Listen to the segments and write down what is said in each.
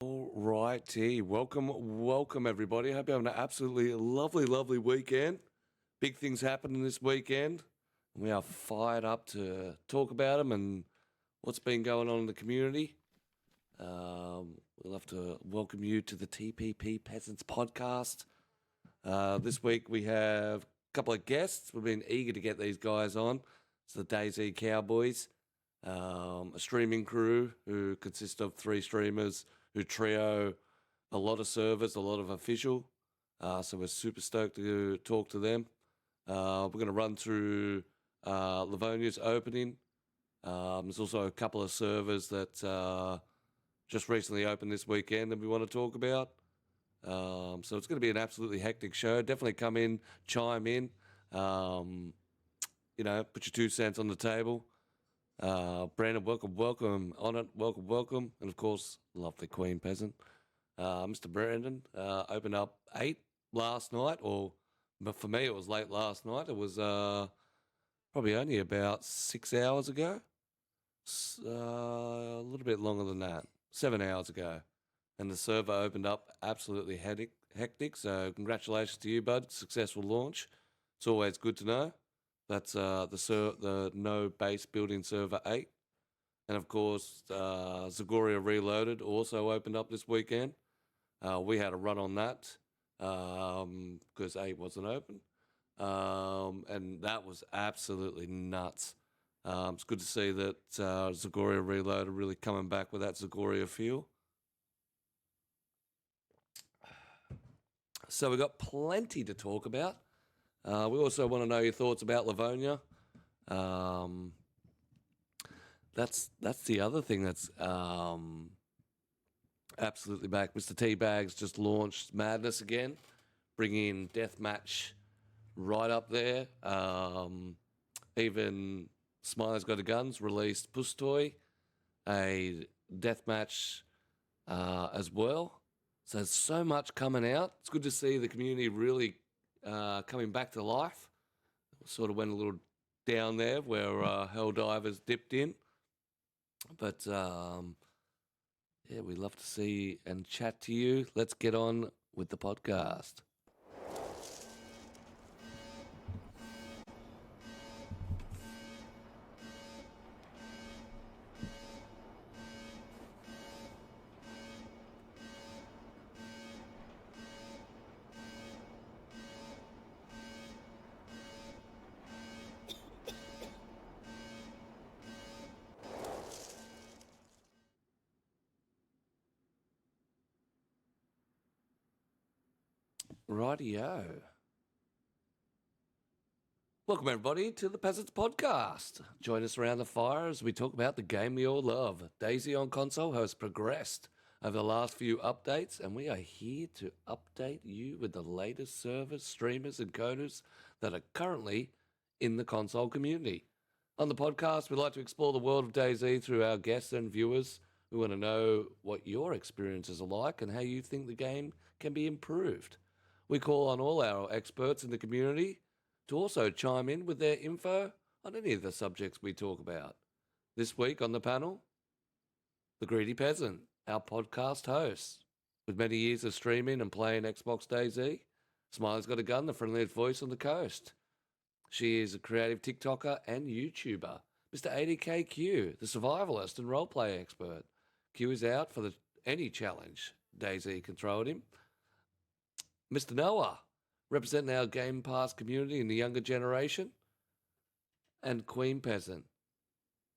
All righty. Welcome everybody. Hope you're having an absolutely lovely weekend. Big things happening this weekend. We are fired up to talk about them and what's been going on in the community. We'll have to welcome you to the TPP Peasants Podcast. This week we have a couple of guests. We've been eager to get these guys on. It's the DayZ Cowboys, a streaming crew who consist of 3 streamers who trio a lot of servers, a lot of official. So we're super stoked to talk to them. We're going to run through Livonia's opening. There's also a couple of servers that just recently opened this weekend that we want to talk about. So it's going to be an absolutely hectic show. Definitely come in, chime in, put your 2 cents on the table. Brandon, welcome on it, welcome. And of course, lovely Queen Peasant. Mr. Brandon opened up 8 last night, but for me it was late last night. It was probably only about 6 hours ago. A little bit longer than that, 7 hours ago. And the server opened up absolutely hectic. So congratulations to you, bud. Successful launch. It's always good to know. That's the no base building server 8. And of course, Zagoria Reloaded also opened up this weekend. We had a run on that because 8 wasn't open. And that was absolutely nuts. It's good to see that Zagoria Reloaded really coming back with that Zagoria feel. So we've got plenty to talk about. We also want to know your thoughts about Livonia. That's the other thing that's absolutely back. Mr. T-Bags just launched Madness again, bringing Deathmatch right up there. Even SmileysgotaGun's released Puss Toy, a Deathmatch as well. So there's so much coming out. It's good to see the community really coming back to life. Sort of went a little down there where Helldivers dipped in. But, we love to see and chat to you. Let's get on with the podcast. Rightio. Welcome, everybody, to the Peasants Podcast. Join us around the fire as we talk about the game we all love. DayZ on console has progressed over the last few updates, and we are here to update you with the latest servers, streamers, and coders that are currently in the console community. On the podcast, we like to explore the world of DayZ through our guests and viewers. We want to know what your experiences are like and how you think the game can be improved. We call on all our experts in the community to also chime in with their info on any of the subjects we talk about. This week on the panel, the Greedy Peasant, our podcast host. With many years of streaming and playing Xbox DayZ, SmileysgotaGun, the friendliest voice on the coast. She is a creative TikToker and YouTuber. Mr. Adkcue, the survivalist and roleplay expert. Q is out for any challenge DayZ can throw at him. Mr. Noah, representing our Game Pass community in the younger generation. And Queen Peasant,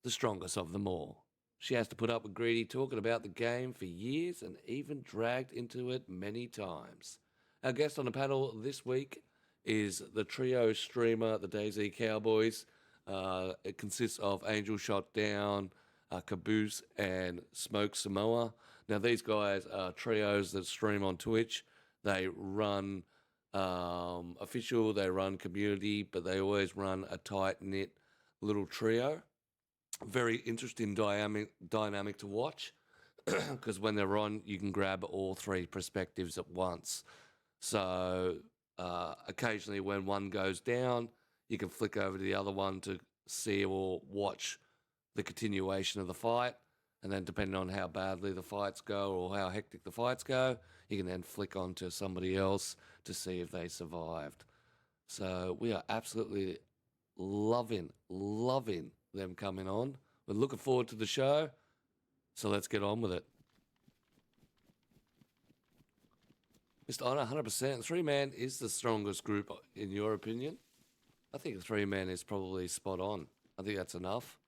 the strongest of them all. She has to put up with Greedy talking about the game for years and even dragged into it many times. Our guest on the panel this week is the trio streamer, the DayZ Cowboys. It consists of Angelshotdown, Kabooce, and Smokesamoa. Now, these guys are trios that stream on Twitch. They run official, they run community, but they always run a tight-knit little trio. Very interesting dynamic to watch because when they're on, you can grab all 3 perspectives at once. So occasionally when one goes down, you can flick over to the other one to see or watch the continuation of the fight. And then depending on how badly the fights go or how hectic the fights go, you can then flick on to somebody else to see if they survived. So we are absolutely loving them coming on. We're looking forward to the show. So let's get on with it. Mr. Honor, 100%. Three-man is the strongest group, in your opinion? I think a three-man is probably spot on. I think that's enough.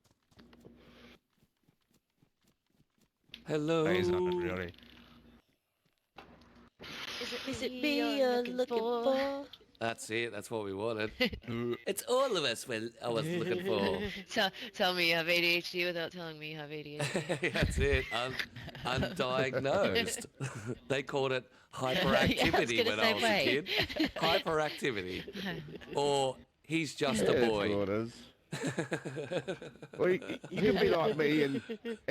Hello. Really. Is it me you're looking for? That's it. That's what we wanted. It's all of us I was looking for. Tell me you have ADHD without telling me you have ADHD. That's it. Undiagnosed. They called it hyperactivity when I was a kid. Hyperactivity. Or he's just a boy. Well, you can be like me in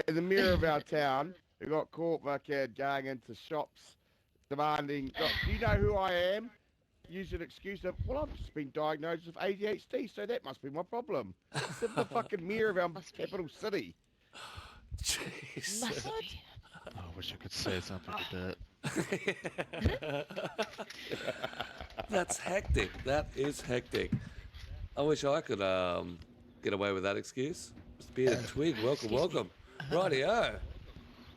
the mirror of our town. We got caught by a kid going into shops demanding, do you know who I am? Use an excuse of, well, I've just been diagnosed with ADHD, so that must be my problem. It's in the fucking mirror of our capital city. Jeez. I wish I could say something to that. That's hectic. That is hectic. I wish I could get away with that excuse. Mr. Bearded Twig, welcome. Rightio.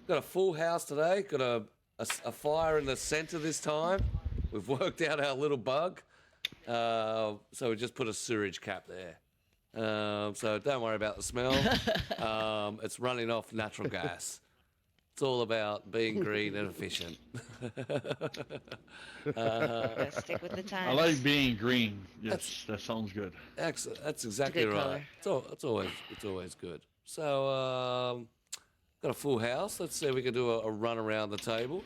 Got a full house today. Got a fire in the centre this time. We've worked out our little bug. So we just put a sewage cap there. So don't worry about the smell. It's running off natural gas. It's all about being green and efficient. Stick with the time. I like being green. Yes, that sounds good. Excellent. That's exactly right. It's always good. So got a full house. Let's see if we can do a run around the table.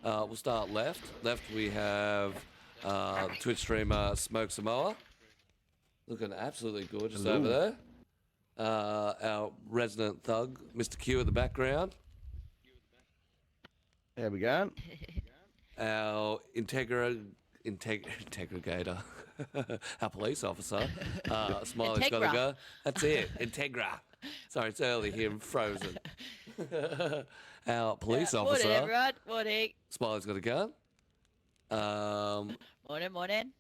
We'll start left. Left we have the Twitch streamer Smokesamoa. Looking absolutely gorgeous over there. Our resident thug, Mr. Q at the background. There we go. Our integrator, our police officer, Smiley's gotaGun. That's it, Integra. Sorry, it's early here, I'm frozen. Our police officer. Morning, everyone. Morning. Smiley's gotaGun. Morning.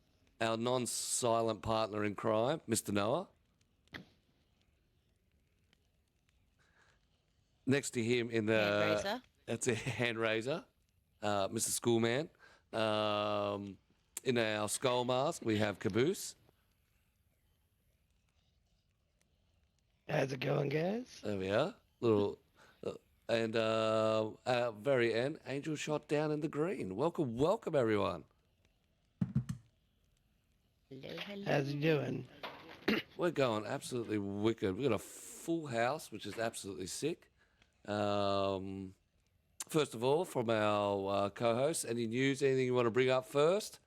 Our non-silent partner in crime, Mr. Noah. Next to him in the... Hand raiser. That's a hand raiser, Mr. Schoolman. In our skull mask, we have Kabooce. How's it going, guys? There we are. And our very end, Angelshotdown in the green. Welcome, everyone. Hello. How's it doing? We're going absolutely wicked. We've got a full house, which is absolutely sick. First of all, from our co-host, any news, anything you want to bring up first?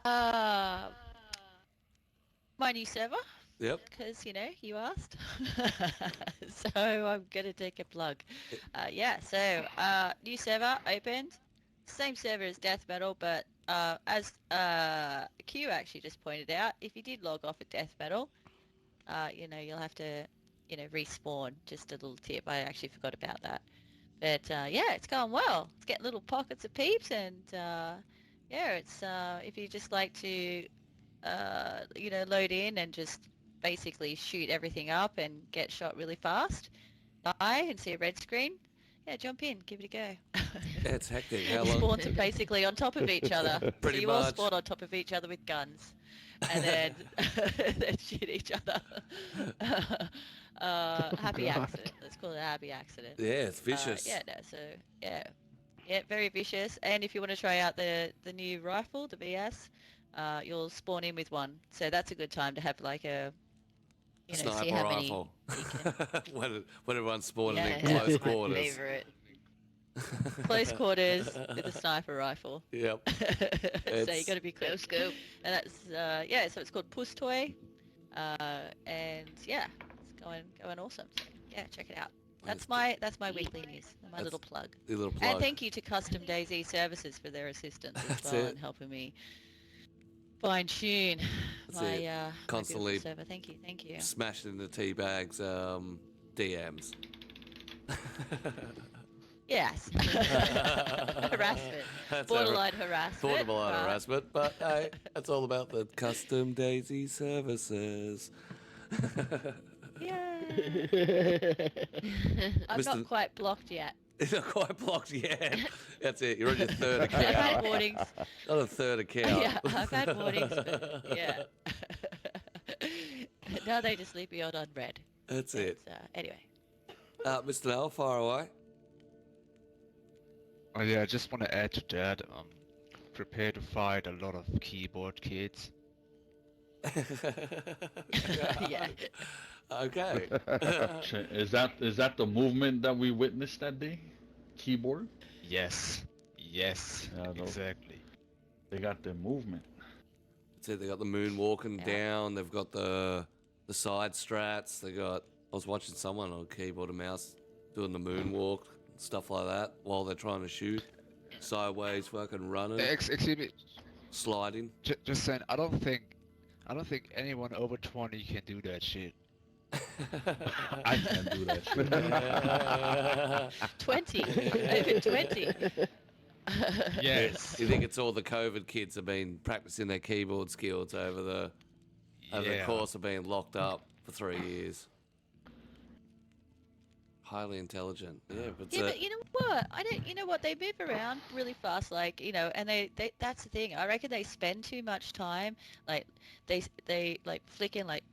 My new server. Yep. Because, you asked. So I'm going to take a plug. New server opened. Same server as Death Battle, but as Q actually just pointed out, if you did log off at Death Battle, you'll have to, respawn. Just a little tip. I actually forgot about that. But, it's going well. It's getting little pockets of peeps, and, it's, if you just like to, load in and just basically shoot everything up and get shot really fast, die and see a red screen, jump in, give it a go. It's hectic. How long? Spawns are basically on top of each other. Pretty so you all much. spawn on top of each other with guns. And then, then shoot each other. Happy accident. Let's call it a happy accident. Yeah, it's vicious. Very vicious. And if you want to try out the new rifle, the BS, you'll spawn in with one. So that's a good time to have like a, Sniper see how rifle. many you can... when everyone's spawning in close quarters. My favorite. Close quarters with a sniper rifle. Yep. So you got to be quick. Scope. And that's so it's called Puss Toy, and it's going awesome. So, check it out. That's my weekly news. My little plug. The little plug. And thank you to Custom DayZ Services for their assistance as well in helping me fine tune That's my it. my Constantly Google server. Thank you. smashing into Teabag's DMs. Yes. Harassment. That's Borderline harassment. borderline but- harassment, but hey, it's all about the custom DayZ services. Yeah. I'm Mr. not quite blocked yet. It's not quite blocked yet. That's it. You're on your third I've had account. warnings. Not a third account. Yeah, I've had warnings, but yeah. Now they just leave me on unread. That's it. Anyway. Mr. Nell, fire away. Oh yeah, I just want to add to that. Prepare to fight a lot of keyboard kids. Yeah. Okay. Is that the movement that we witnessed that day? Keyboard? Yes. Yes. Yeah, those- Exactly. They got the movement. That's it. They got the moon walking Yeah. down. They've got the side strats. They got. I was watching someone on keyboard and mouse doing the moonwalk, stuff like that, while they're trying to shoot. Sideways, fucking running, Excuse me. sliding. Just saying. I don't think anyone over 20 can do that shit. I can't do that shit. 20. Over 20. Yes. You think it's all the COVID kids have been practicing their keyboard skills over the course of being locked up for 3 years? Highly intelligent. Yeah, but, Yeah, but you know what? You know what? They move around really fast, like, and they that's the thing. I reckon they spend too much time, like, they like flicking, like,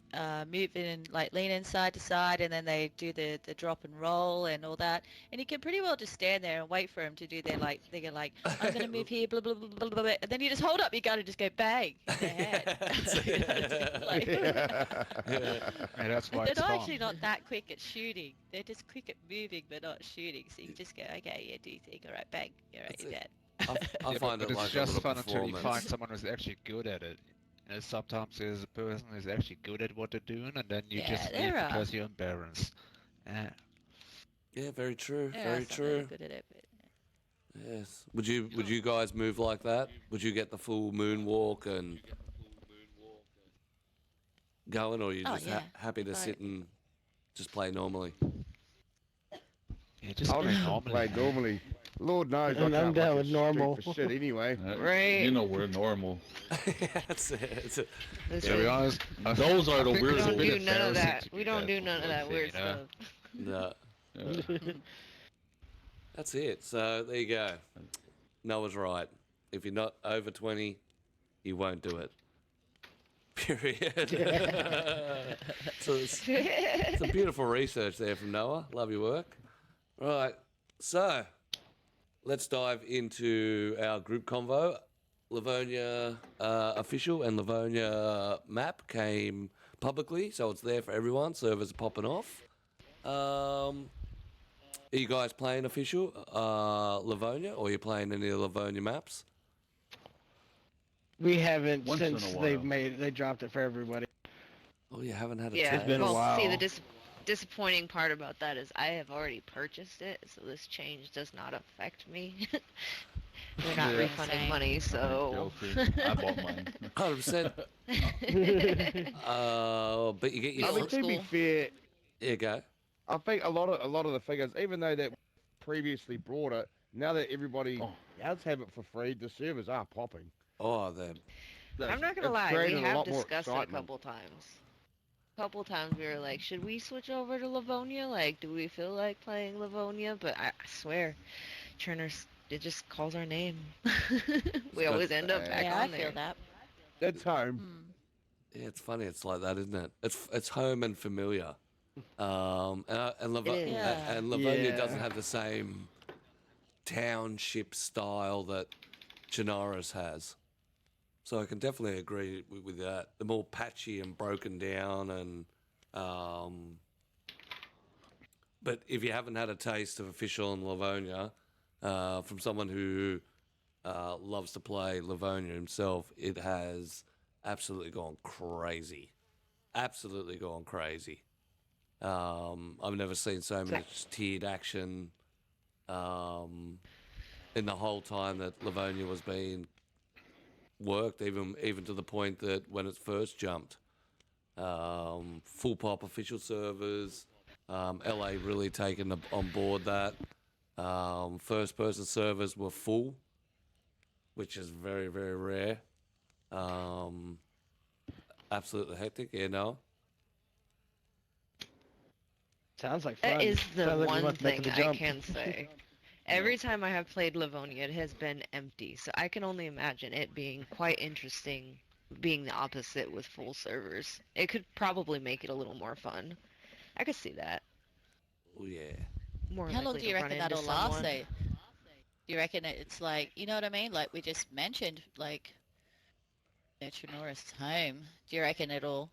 moving and, like, leaning side to side, and then they do the drop and roll and all that. And you can pretty well just stand there and wait for them to do their, like, they're like, I'm going to move here, blah, blah, blah, blah, blah, blah, and then you just hold up your gun and just go bang in their head. Like, Yeah, that's why they're it's not fun. actually not that quick at shooting. They're just quick at moving, but not shooting. So you just go, okay, yeah, do you think? All right, bang. You're right, you're dead. I find But it it's like just a fun little until you performance. find someone who's actually good at it. And sometimes there's a person who's actually good at what they're doing, and then you Yeah, just there leave are. because you're embarrassed. Yeah. Yeah, very true. There are Very some that are true. good at it, but- Yes. Would you guys move like that? Would you get the full moonwalk and going, or are you Oh, just yeah. happy to Right. sit and just play normally? Yeah, just I'll play just normally. play normally. Lord knows I I'm can't down fucking with shoot normal. for shit anyway. Right. You know we're normal. That's it. That's it. This To be is- honest, Those are the I think we weird it's a don't bit do none of embarrassing that. to We do don't that do for none of one that thing, weird you know? stuff. No. Yeah. That's it. So there you go. Noah's right. If you're not over 20, you won't do it. Period. So it's a beautiful research there from Noah. Love your work. Right. So let's dive into our group convo. Livonia official and Livonia map came publicly, so it's there for everyone. Servers are popping off. Are you guys playing official Livonia, or are you playing any of the Livonia maps? We haven't Once in a since while. they dropped it for everybody. Oh, you haven't had a Yeah. test? It's been a well, see, while. the disappointing part about that is I have already purchased it, so this change does not affect me. They're not Yeah. refunding Same. money, so. Guilty. I bought mine. 100%. But you get your... I mean, old to be school. fair, Here you go. I think a lot of the figures, even though they previously brought it, now that everybody Oh. does have it for free, the servers are popping. Oh, they're... I'm not gonna it's lie, we created a have lot more discussed it a excitement. couple times. We were like, should we switch over to Livonia? Like, do we feel like playing Livonia? But I swear, Turner's, it just calls our name. We always end up back Yeah, I on feel there. that. That's home. Hmm. Yeah, it's funny. It's like that, isn't it? It's home and familiar. And is. Yeah. and Livonia Yeah. doesn't have the same township style that Chinaris has. So I can definitely agree with that. They're more patchy and broken down, and but if you haven't had a taste of official in Livonia, from someone who loves to play Livonia himself, it has absolutely gone crazy. Absolutely gone crazy. I've never seen so much tiered action in the whole time that Livonia was being worked even to the point that when it first jumped, full pop official servers, LA really taken on board that. First person servers were full, which is very, very rare. Absolutely hectic, no. Sounds like fun. That is the Sounds like we one must make thing the I jump. can say. Every time I have played Livonia, it has been empty, so I can only imagine it being quite interesting being the opposite with full servers. It could probably make it a little more fun. I could see that. Oh, yeah. More How long likely do you to reckon run into that'll last, someone. though? Do you reckon it's like, you know what I mean? Like we just mentioned, like, Trinora's home. Do you reckon it'll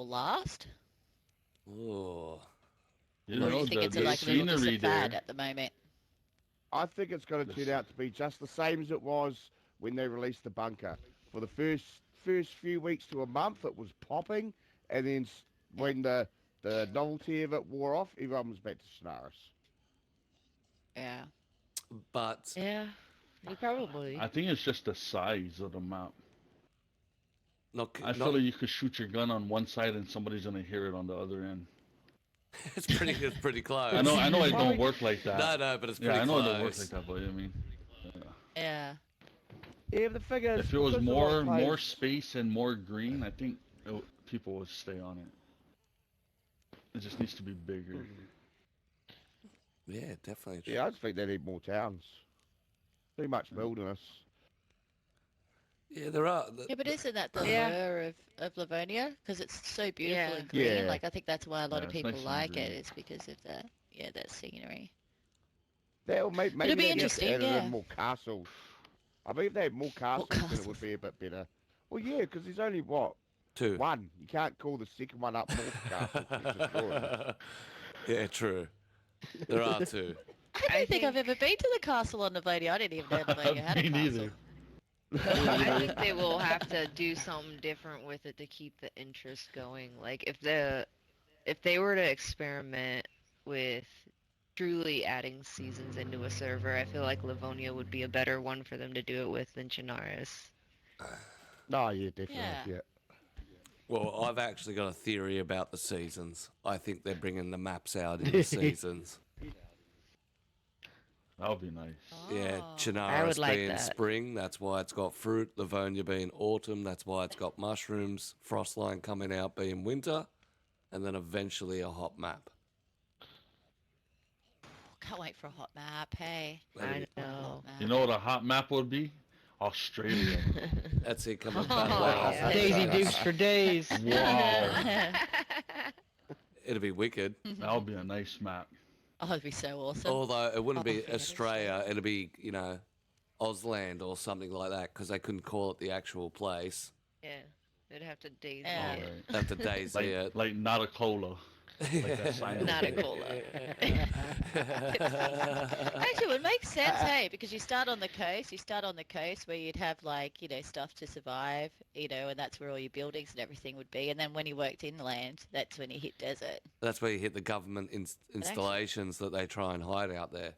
last? Oh. You Or do know, you think it's the like a little just scenery a fad there. at the moment? I think it's going to turn out to be just the same as it was when they released the bunker. For the first few weeks to a month, it was popping, and then when the novelty of it wore off, everyone was back to Sonaris. Yeah. But Yeah, you probably. I think it's just the size of the map. I not feel like you could shoot your gun on one side and somebody's gonna hear it on the other end. it's pretty close. I know it don't work like that. No, but it's pretty Yeah, I know close. it don't work like that, but I mean, Yeah. Yeah, but the figure is, if it was because a lot of more players- space and more green, I think people would stay on it. It just needs to be bigger. Yeah, definitely. Yeah, I just think they need more towns. Too much wilderness. Yeah, there are. Yeah, but isn't that the Yeah. lure of Livonia? Because it's so beautiful Yeah. and green. Yeah. Like I think that's why a lot Yeah, of it's people nice and like it. green. Is because of that scenery. They'll maybe It'll be they interesting, just added yeah. in more castles. I mean, if they had more castles, then it castles? would be a bit better. Well, yeah, because there's only what Two. one. You can't call the second one up North Castle, which is good. Yeah, true. There are two. I don't think I've ever been to the castle on Livonia. I didn't even know Livonia had a Me castle. neither. I think they will have to do something different with it to keep the interest going. Like if they were to experiment with truly adding seasons into a server, I feel like Livonia would be a better one for them to do it with than Chinaris. No, yeah, definitely. Yeah. Yeah. Well, I've actually got a theory about the seasons. I think they're bringing the maps out in the seasons. That would be nice. Yeah, Oh. I Chinaris would like being that. spring, that's why it's got fruit. Livonia being autumn, that's why it's got mushrooms. Frostline coming out being winter, and then eventually a hot map. Can't wait for a hot map. Hey. I Hot know. map. You know what a hot map would be? Australia. That's it coming Oh, back. Wow. yeah. Daisy Dukes for days. Wow. It'd be wicked. That would be a nice map. Oh, it'd be so awesome. Although it wouldn't Oh, be forget Australia, it'd be, Ausland or something like that, because they couldn't call it the actual place. Yeah, they'd have to DayZ Yeah. it. Alright. They have to DayZ Like, it. like not a cola. Like that sign. Not a cola. Actually, it would make sense, hey, because you start on the coast where you'd have stuff to survive, and that's where all your buildings and everything would be. And then when you worked inland, that's when you hit desert. That's where you hit the government installations that they try and hide out there.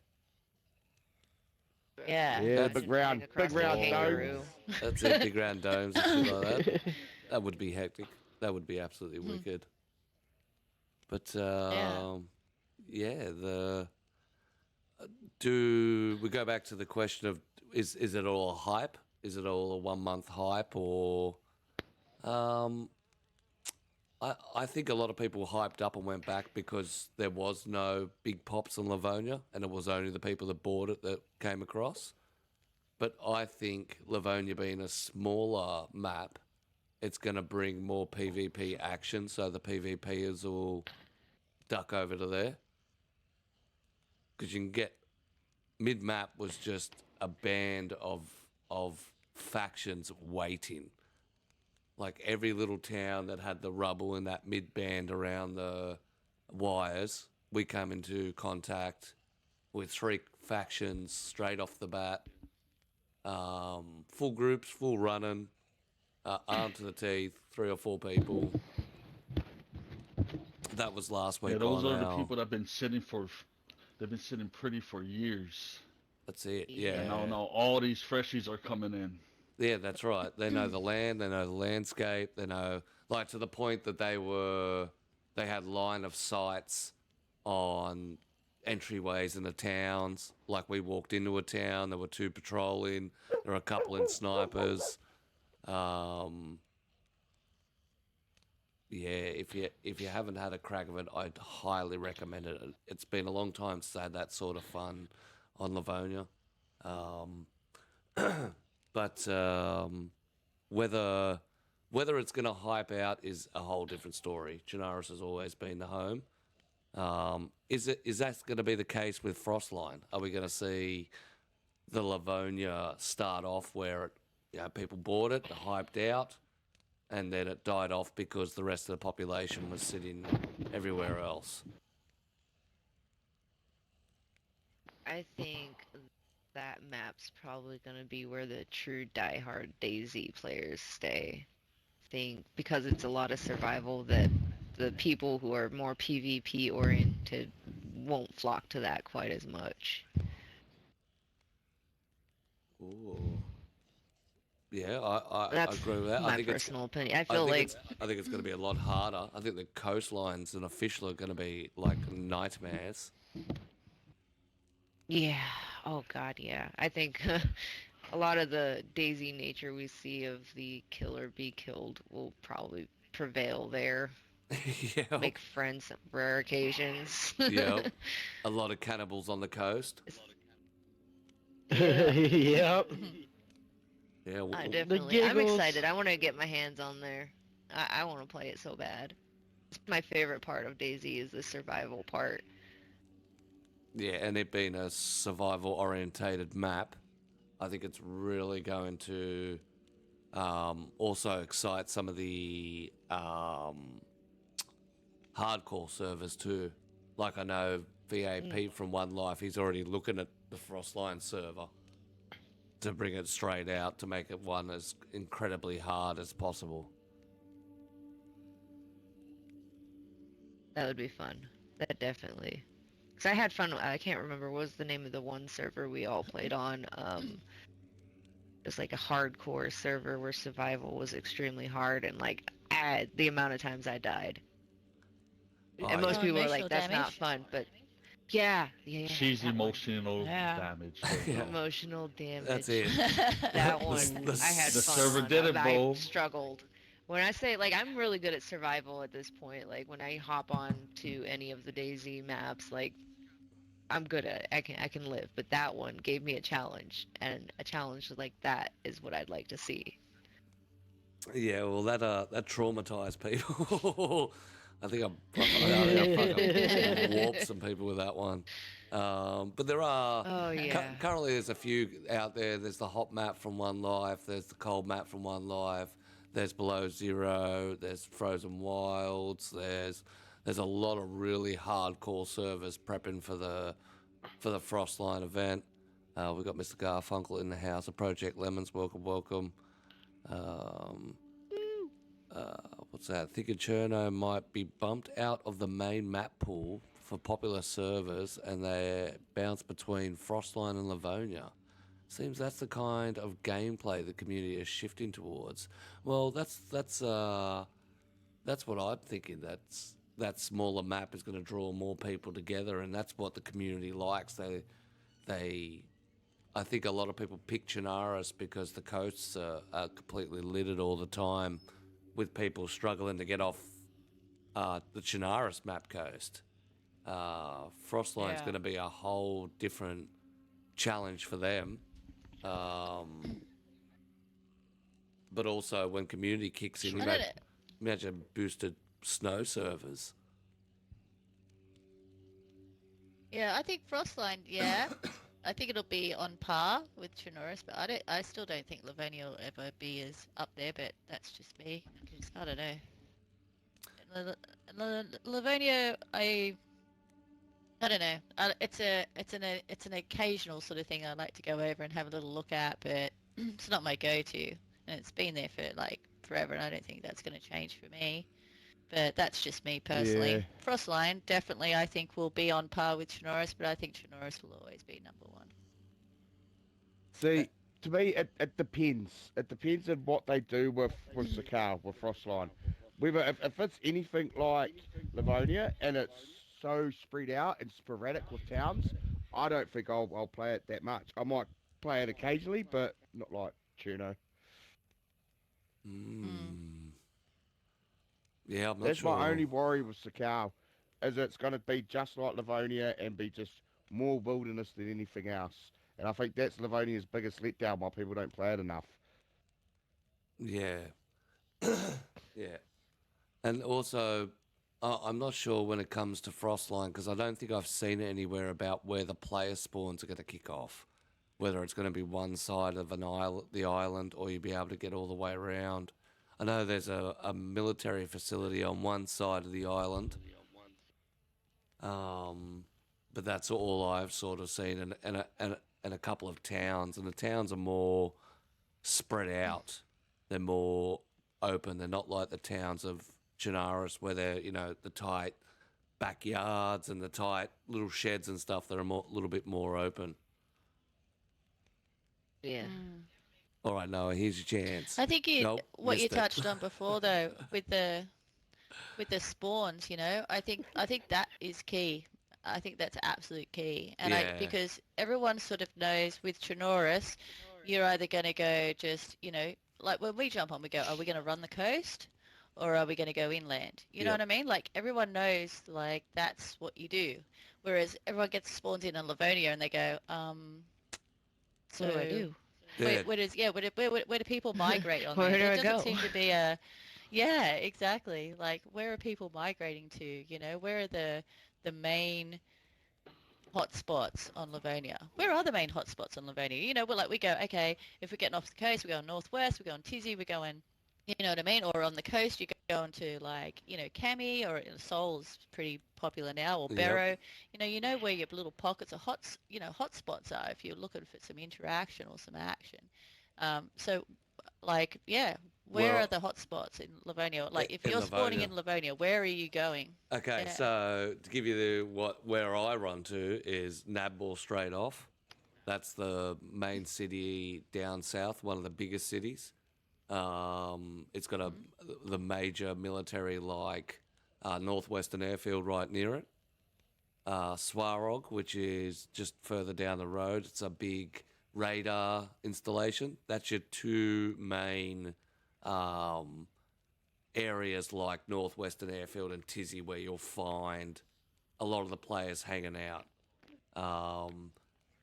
Yeah. Yeah, That's- big round Across the domes. kangaroo. That's it, big round domes and shit like that. That would be hectic. That would be absolutely wicked. But do we go back to the question of is it all a hype? Is it all a 1 month hype, or I think a lot of people hyped up and went back because there was no big pops in Livonia, and it was only the people that bought it that came across. But I think Livonia being a smaller map, it's going to bring more PvP action, so the PvPers will duck over to there. Because you can get... Mid-map was just a band of factions waiting. Like every little town that had the rubble in that mid-band around the wires, we come into contact with 3 factions straight off the bat. Full groups, full running, armed to the teeth, 3 or 4 people. That was last week. Yeah, those on are the our- people that have been sitting they've been sitting pretty for years. That's it. Yeah. Yeah. And now all these freshies are coming in. Yeah, that's right. They know the land, they know the landscape, they know, like, to the point that they had line of sights on entryways in the towns. Like, we walked into a town, there were 2 patrolling, there were a couple in snipers. Yeah, if you haven't had a crack of it, I'd highly recommend it. It's been a long time since I had that sort of fun on Livonia. But whether it's going to hype out is a whole different story. Chernarus has always been the home. Is that going to be the case with Frostline? Are we going to see the Livonia start off where people bought it, hyped out, and then it died off because the rest of the population was sitting everywhere else? I think that map's probably going to be where the true diehard DayZ players stay. I think because it's a lot of survival that the people who are more PvP oriented won't flock to that quite as much. Ooh. Yeah, I That's agree with that. my personal opinion. I I feel think like I think it's going to be a lot harder. I think the coastlines and official are going to be like nightmares. yeah. Oh God, yeah. I think a lot of the DayZ nature we see of the kill or be killed will probably prevail there. Yeah, Make friends on rare occasions. yeah. A lot of cannibals on the coast. Yep. Yeah, I definitely. I'm giggles. excited. I want to get my hands on there. I want to play it so bad. It's my favorite part of DayZ is the survival part. yeah, and it being a survival-orientated map, I think it's really going to also excite some of the hardcore servers too. Like I know VAP from One Life, he's already looking at the Frostline server to bring it straight out to make it one as incredibly hard as possible. That would be fun. That definitely. Because I had fun. I can't remember what was the name of the one server we all played on. It was like a hardcore server where survival was extremely hard, and like the amount of times I died. Oh, And most Oh, people were emotional like, "That's not damage? fun," but yeah. She's that one. emotional Yeah. damage. Yeah. Emotional damage. That's it. That The- one, the- I had the fun server on, did it, but bro. I struggled. When I say, like, I'm really good at survival at this point. Like, when I hop on to any of the DayZ maps, like, I'm good at it. I can live. But that one gave me a challenge, and a challenge like that is what I'd like to see. Yeah, well, that traumatized people. I think I fucking warped some people with that one. But there are Oh yeah. currently there's a few out there. There's the hot map from One Life. There's the cold map from One Life. There's Below Zero. There's Frozen Wilds. There's a lot of really hardcore servers prepping for the Frostline event. We've got Mr. Garfunkel in the house. A Project Lemons, welcome. What's that? Thick and Cherno might be bumped out of the main map pool for popular servers, and they bounce between Frostline and Livonia. Seems that's the kind of gameplay the community is shifting towards. Well, that's what I'm thinking. That smaller map is going to draw more people together, and that's what the community likes. I think a lot of people pick Chernarus because the coasts are completely littered all the time, with people struggling to get off the Chernarus map coast. Frostline's going to be a whole different challenge for them. But also when community kicks in, imagine boosted snow servers. Yeah, I think Frostline, yeah. I think it'll be on par with Chernarus, but I still don't think Livonia will ever be as up there, but that's just me. I don't know. Livonia, I don't know. It's an occasional sort of thing I like to go over and have a little look at, but it's not my go-to, and it's been there for like forever, and I don't think that's going to change for me. But that's just me personally. Yeah. Frostline definitely I think will be on par with Chernarus, but I think Chernarus will always be number one. See, To me, it depends. It depends on what they do with Sakau, with Frostline. Whether if it's anything like Livonia and it's so spread out and sporadic with towns, I don't think I'll play it that much. I might play it occasionally, but not like Tuno. Mm. Yeah, I'm not That's sure. my only worry with Sakau, is it's going to be just like Livonia and be just more wilderness than anything else. And I think that's Livonia's biggest letdown, why people don't play it enough. Yeah. Yeah. And also, I'm not sure when it comes to Frostline, because I don't think I've seen it anywhere about where the player spawns are going to kick off. Whether it's going to be one side of the island, or you'll be able to get all the way around. I know there's a military facility on one side of the island, but that's all I've sort of seen, and a couple of towns, and the towns are more spread out. They're more open. They're not like the towns of Chinaris, where they're, the tight backyards and the tight little sheds and stuff. They're a little bit more open. Yeah. All right, Noah, here's your chance. I think Nope, what you missed it. touched on before though with the spawns, I think that is key. I think that's absolute key. And Yeah. because everyone sort of knows with Chinoris, you're either going to go just, like when we jump on, we go, are we going to run the coast or are we going to go inland? You know Yep. what I mean? Like everyone knows like that's what you do. Whereas everyone gets spawned in Livonia and they go, so What do I do? Yeah. where do people migrate on Where there? do There I doesn't go? seem to be a, yeah, exactly. Like where are people migrating to? Where are the main hotspots on Livonia? Where are the main hotspots on Livonia? We go, okay, if we're getting off the coast, we're going northwest, we're going Tizzy, we're going, you know what I mean? Or on the coast, you go going to like, Cami, or Seoul's pretty popular now, or Yep. Barrow. You know where your little pockets of hotspots are if you're looking for some interaction or some action. So, like, yeah, where Well, are the hotspots in Livonia? Like, if in you're spawning Livonia. in Livonia, where are you going? Okay, Yeah. so to give you where I run to is Nabor straight off. That's the main city down south, one of the biggest cities. It's got the major military like Northwestern Airfield right near it. Swarog, which is just further down the road. It's a big radar installation. That's your two main areas like Northwestern Airfield and Tizzy, where you'll find a lot of the players hanging out.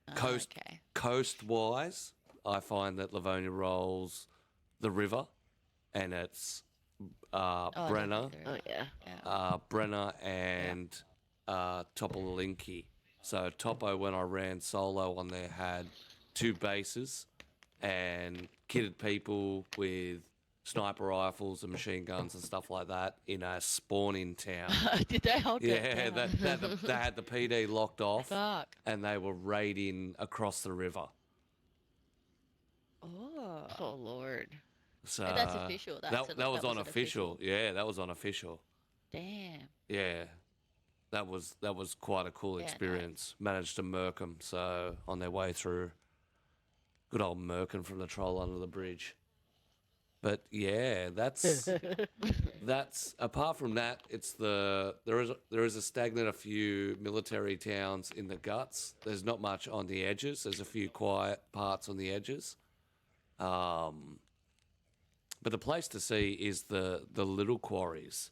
Okay. Coast-wise, I find that Livonia rolls the river, and it's Brenner, Oh yeah. Yeah. Brenner and Topolinki. So Topo, when I ran solo on there, had two bases and kitted people with sniper rifles and machine guns and stuff like that in a spawning town. Did they hold that Yeah, down? they had the PD locked off, Fuck. and they were raiding across the river. Oh. Oh Lord. So That's official. that was on an official. Yeah, that was on official. Damn. Yeah, that was quite a cool Yeah, nice. experience. Managed to murk them, so on their way through. Good old murking from the troll under the bridge. But yeah, that's apart from that, it's there is a stagnant, a few military towns in the guts. There's not much on the edges. There's a few quiet parts on the edges. But the place to see is the little quarries.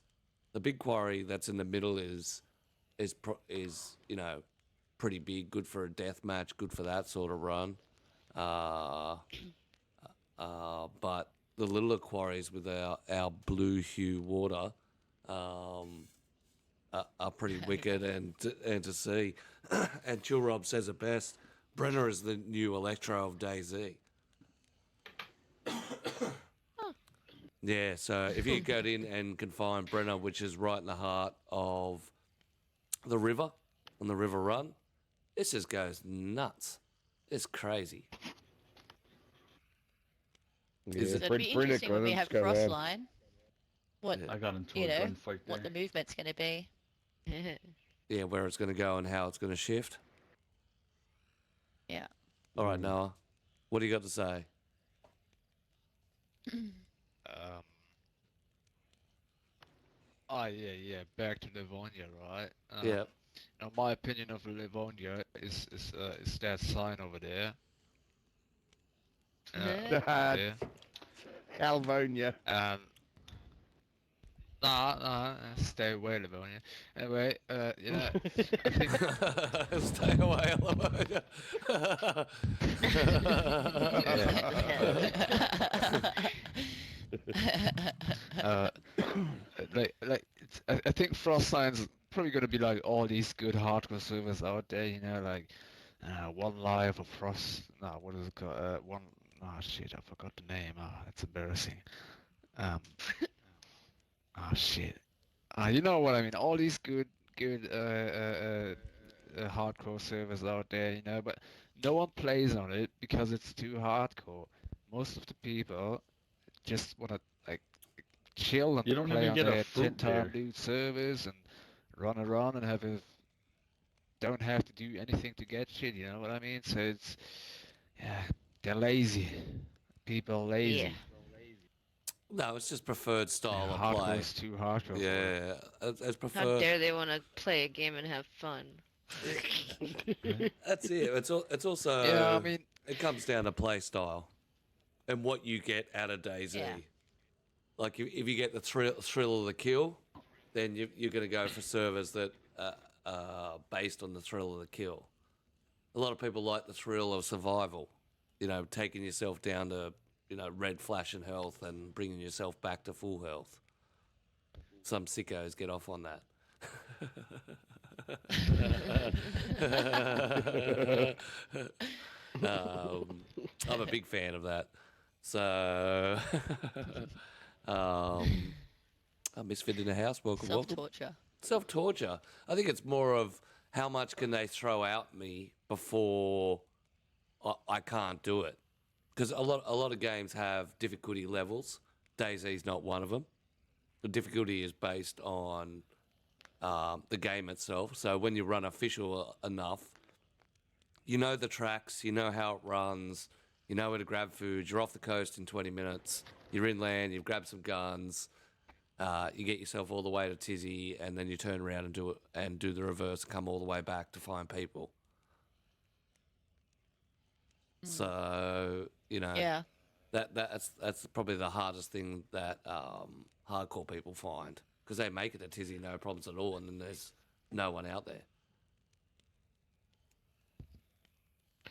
The big quarry that's in the middle is pretty big, good for a death match, good for that sort of run. But the littler quarries with our blue hue water are pretty wicked and to see. And Chill Rob says it best. Brenner is the new Electro of DayZ. Yeah, so if you go in and can find Brenner, which is right in the heart of the river, on the river run, this just goes nuts. It's crazy. Yeah, Is So it- it'd be interesting when we have Frostline. What Yeah. I got into You a know, gunfight there. what the movement's going to be? Yeah, where it's going to go and how it's going to shift. Yeah. All right, Noah. What do you got to say? Oh yeah. Back to Livonia, right? Yeah. Now my opinion of Livonia is that sign over there. There. Calvonia. Nah, stay away, Livonia. Anyway, yeah, I think Stay away, Livonia. I think Frost Sign's probably gonna be like all these good hardcore servers out there, you know, like One Live or Frost. Nah, what is it called? One. Oh shit, I forgot the name. Ah, that's embarrassing. Oh shit. You know what I mean? All these good hardcore servers out there, you know, but no one plays on it because it's too hardcore. Most of the people just wanna like chill and You don't play even on get a their fruit 10-time there. loot servers and run around and don't have to do anything to get shit, you know what I mean? So it's, yeah, they're lazy. People are lazy. Yeah. No, it's just preferred style of Hardcore play. is too hardcore for it. Yeah, it's How preferred. dare they want to play a game and have fun? That's it. It's also. Yeah, I mean, It comes down to play style, and what you get out of DayZ. Yeah. Like if you get the thrill of the kill, then you're going to go for servers that are based on the thrill of the kill. A lot of people like the thrill of survival. You know, taking yourself down to red flashing health and bringing yourself back to full health. Some sickos get off on that. I'm a big fan of that. So, I misfit in the house. Welcome. Self-torture. Self-torture. I think it's more of how much can they throw at me before I can't do it. Because a lot of games have difficulty levels. DayZ's not one of them. The difficulty is based on the game itself. So when you run official enough, you know the tracks, you know how it runs, you know where to grab food. You're off the coast in 20 minutes. You're inland. You've grabbed some guns. You get yourself all the way to Tizzy, and then you turn around and do the reverse, and come all the way back to find people. So Yeah. that's probably the hardest thing that hardcore people find, because they make it to Tizzy no problems at all, and then there's no one out there.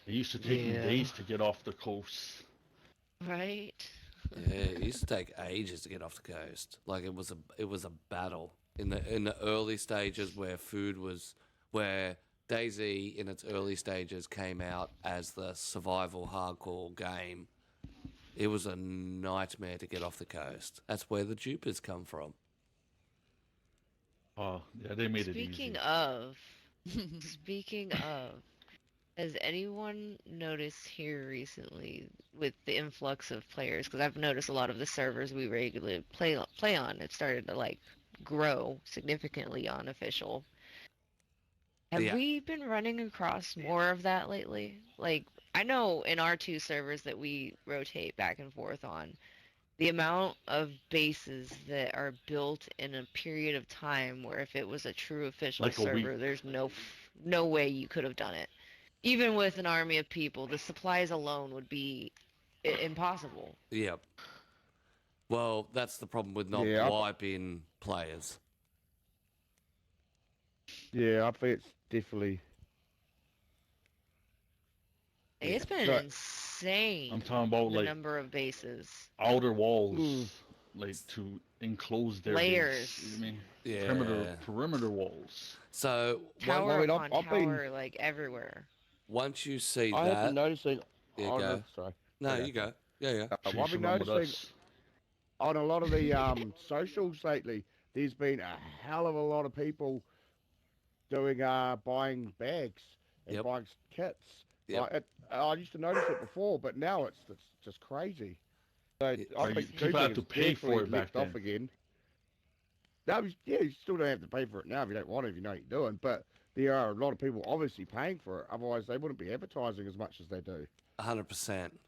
It used to take me Yeah. days to get off the coast. Right? Yeah, it used to take ages to get off the coast. Like it was a battle in the early stages where DayZ in its early stages came out as the survival hardcore game. It was a nightmare to get off the coast. That's where the dupers come from. Oh, yeah, they made it Speaking easy. of, has anyone noticed here recently with the influx of players? Because I've noticed a lot of the servers we regularly play on, it started to like grow significantly on official. Have Yeah. we been running across more of that lately? Like, I know in our two servers that we rotate back and forth on, the amount of bases that are built in a period of time where if it was a true official Like a week. server, there's no way you could have done it. Even with an army of people, the supplies alone would be impossible. Yep. Well, that's the problem with not Yeah, wiping players. Yeah, I think it's definitely. It's been Right. insane, I'm talking about the like number of bases. outer walls, Mm. like to enclose their Layers. base. You know what I mean? Yeah. Perimeter walls. So Tower I mean, upon I've been- tower, like everywhere. once you see I have that, been noticing. Yeah, oh, go. no, sorry. no, Okay. you go. Yeah. I've Chase been around with noticing us. on a lot of the socials lately, there's been a hell of a lot of people doing buying bags and Yep. buying kits. Yep. Like, I used to notice it before, but now it's just crazy. So Yeah. I Right, think people had Cooping to has pay for definitely it back licked off then. again. Now, yeah, you still don't have to pay for it now if you don't want it, if you know what you're doing. But there are a lot of people obviously paying for it. Otherwise, they wouldn't be advertising as much as they do. 100%.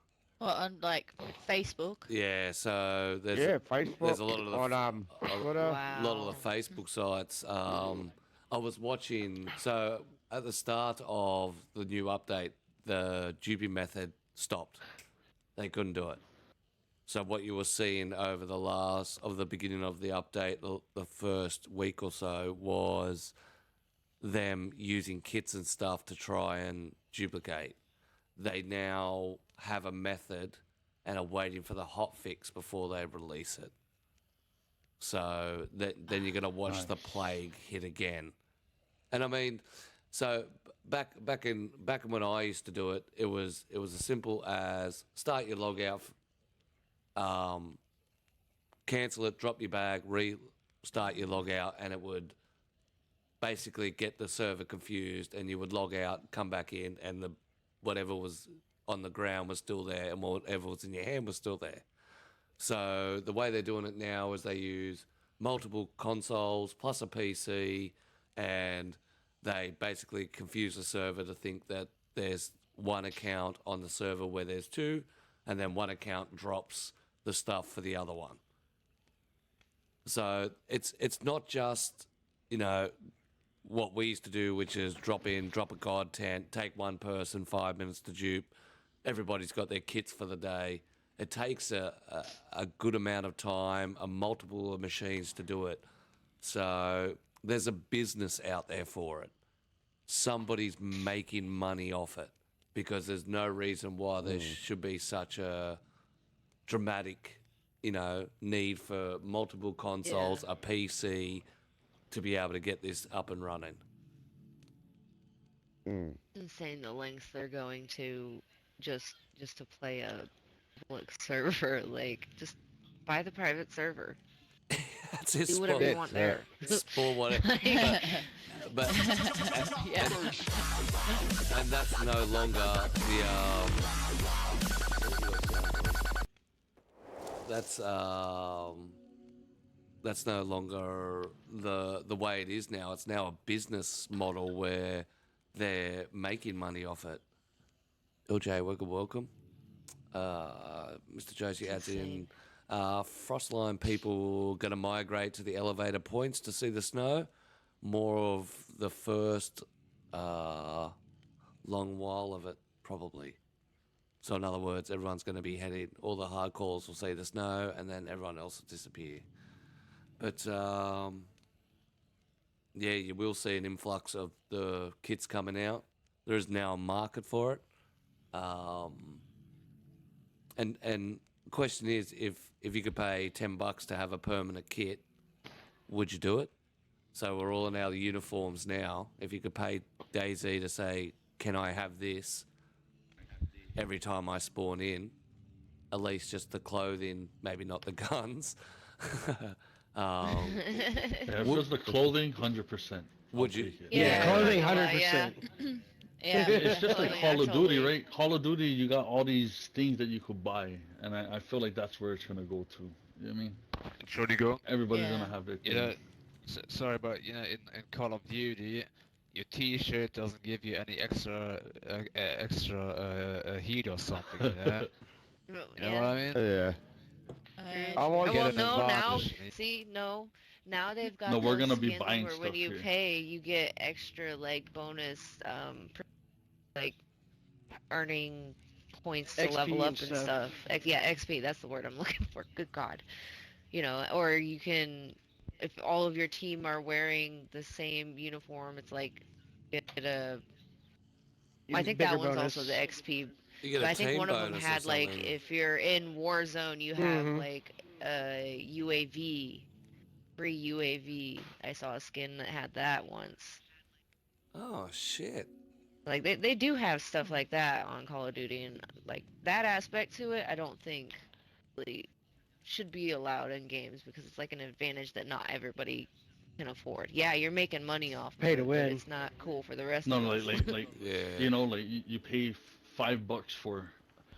Well, on like Facebook. Yeah, so there's Yeah, Facebook. there's a lot of the on Twitter. a lot of the Wow. Facebook sites. I was watching. So at the start of the new update, the dupe method stopped. They couldn't do it. So what you were seeing over the beginning of the update, the first week or so, was them using kits and stuff to try and duplicate. They now have a method and are waiting for the hot fix before they release it. So then you're gonna watch the plague hit again. And I mean, so back in when I used to do it, it was as simple as start your log out, cancel it, drop your bag, restart your log out, and it would basically get the server confused, and you would log out, come back in, and the whatever was on the ground was still there, and whatever was in your hand was still there. So the way they're doing it now is they use multiple consoles plus a PC, and they basically confuse the server to think that there's one account on the server where there's two, and then one account drops the stuff for the other one. So it's not just, what we used to do, which is drop a god tent, take one person 5 minutes to dupe. Everybody's got their kits for the day. It takes a good amount of time, a multiple of machines to do it. So there's a business out there for it. Somebody's making money off it because there's no reason why there should be such a dramatic, need for multiple consoles, a PC, to be able to get this up and running. Insane the lengths they're going to just to play a public server. Like, just buy the private server. That's his Do whatever you want there. For whatever. But Yeah. and that's no longer that's no longer the way it is now. It's now a business model where they're making money off it. LJ, welcome. Mr. Josie adds in, Frostline people going to migrate to the elevator points to see the snow. More of the first long while of it, probably. So in other words, everyone's going to be heading, all the hardcores will see the snow, and then everyone else will disappear. But yeah, you will see an influx of the kits coming out. There is now a market for it. And the question is, if you could pay $10 to have a permanent kit, would you do it? So we're all in our uniforms now. If you could pay DayZ to say, can I have this every time I spawn in, at least just the clothing, maybe not the guns. Yeah, if it was the clothing, 100%. Would you? Take it. Yeah, clothing, yeah. 100%. Yeah. It's just like Totally, Call of Duty, totally. right? Call of Duty, you got all these things that you could buy, and I feel like that's where it's gonna go to. You know what I mean? Should you go? Everybody's Yeah. gonna have their You know, thing. sorry, but in Call of Duty, your T-shirt doesn't give you any extra heat or something. You know what I mean? Yeah. I want get Well, an no, now, advantage. see, no. Now they've got No, we're those gonna be skins buying where when stuff you here. pay, you get extra, like, bonus, like, earning points to XP level up and and stuff. stuff. Yeah, XP, that's the word I'm looking for. Good God. You know, or you can, if all of your team are wearing the same uniform, it's like, get a, I think that Bigger one's bonus. also the XP. You get But a I think team one of them bonus or had, like, something. if you're in Warzone, you have, Mhm. like, a UAV, free UAV. I saw a skin that had that once. Oh, shit. Like, they do have stuff like that on Call of Duty, and, like, that aspect to it, I don't think really should be allowed in games, because it's, like, an advantage that not everybody can afford. Yeah, you're making money off of Pay to it, win. but it's not cool for the rest No, of like, us. like, Yeah. you know, like you pay $5 for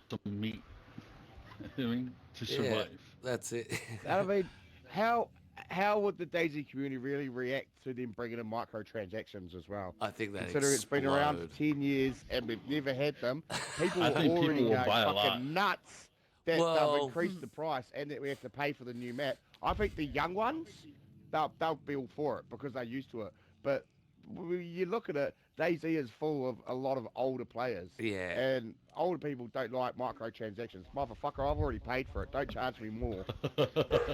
some meat. You know what I mean? To Yeah. survive. That's it. I mean, how how would the DayZ community really react to them bringing in microtransactions as well? I think that Considering it's been around for explode. 10 years and we've never had them, people I are think already people will going buy a fucking lot. nuts that they've Well- increased the price and that we have to pay for the new map. I think the young ones, they'll be all for it because they're used to it. But you look at it, DayZ is full of a lot of older players. Yeah. And older people don't like microtransactions. Motherfucker, I've already paid for it. Don't charge me more.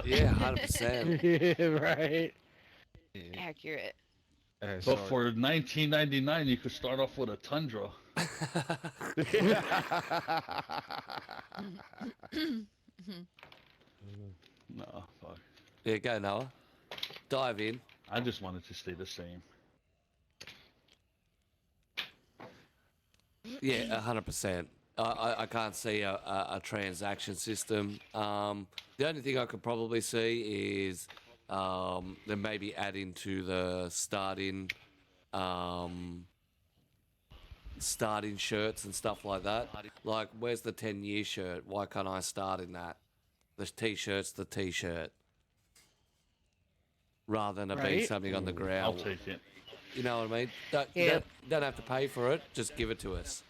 Yeah, 100%. Yeah, right. Yeah. Accurate. But So- for $19.99, you could start off with a Tundra. No, fuck. Yeah, go Noah. Dive in. I just wanted to stay the same. Yeah, 100%. I can't see a transaction system. The only thing I could probably see is then maybe add into the starting shirts and stuff like that. Like, where's the 10-year shirt? Why can't I start in that? The t-shirt's the t-shirt. Rather than it being Right. something on the I'll ground. take it. You know what I mean? Yeah. Don't have to pay for it. Just give it to us.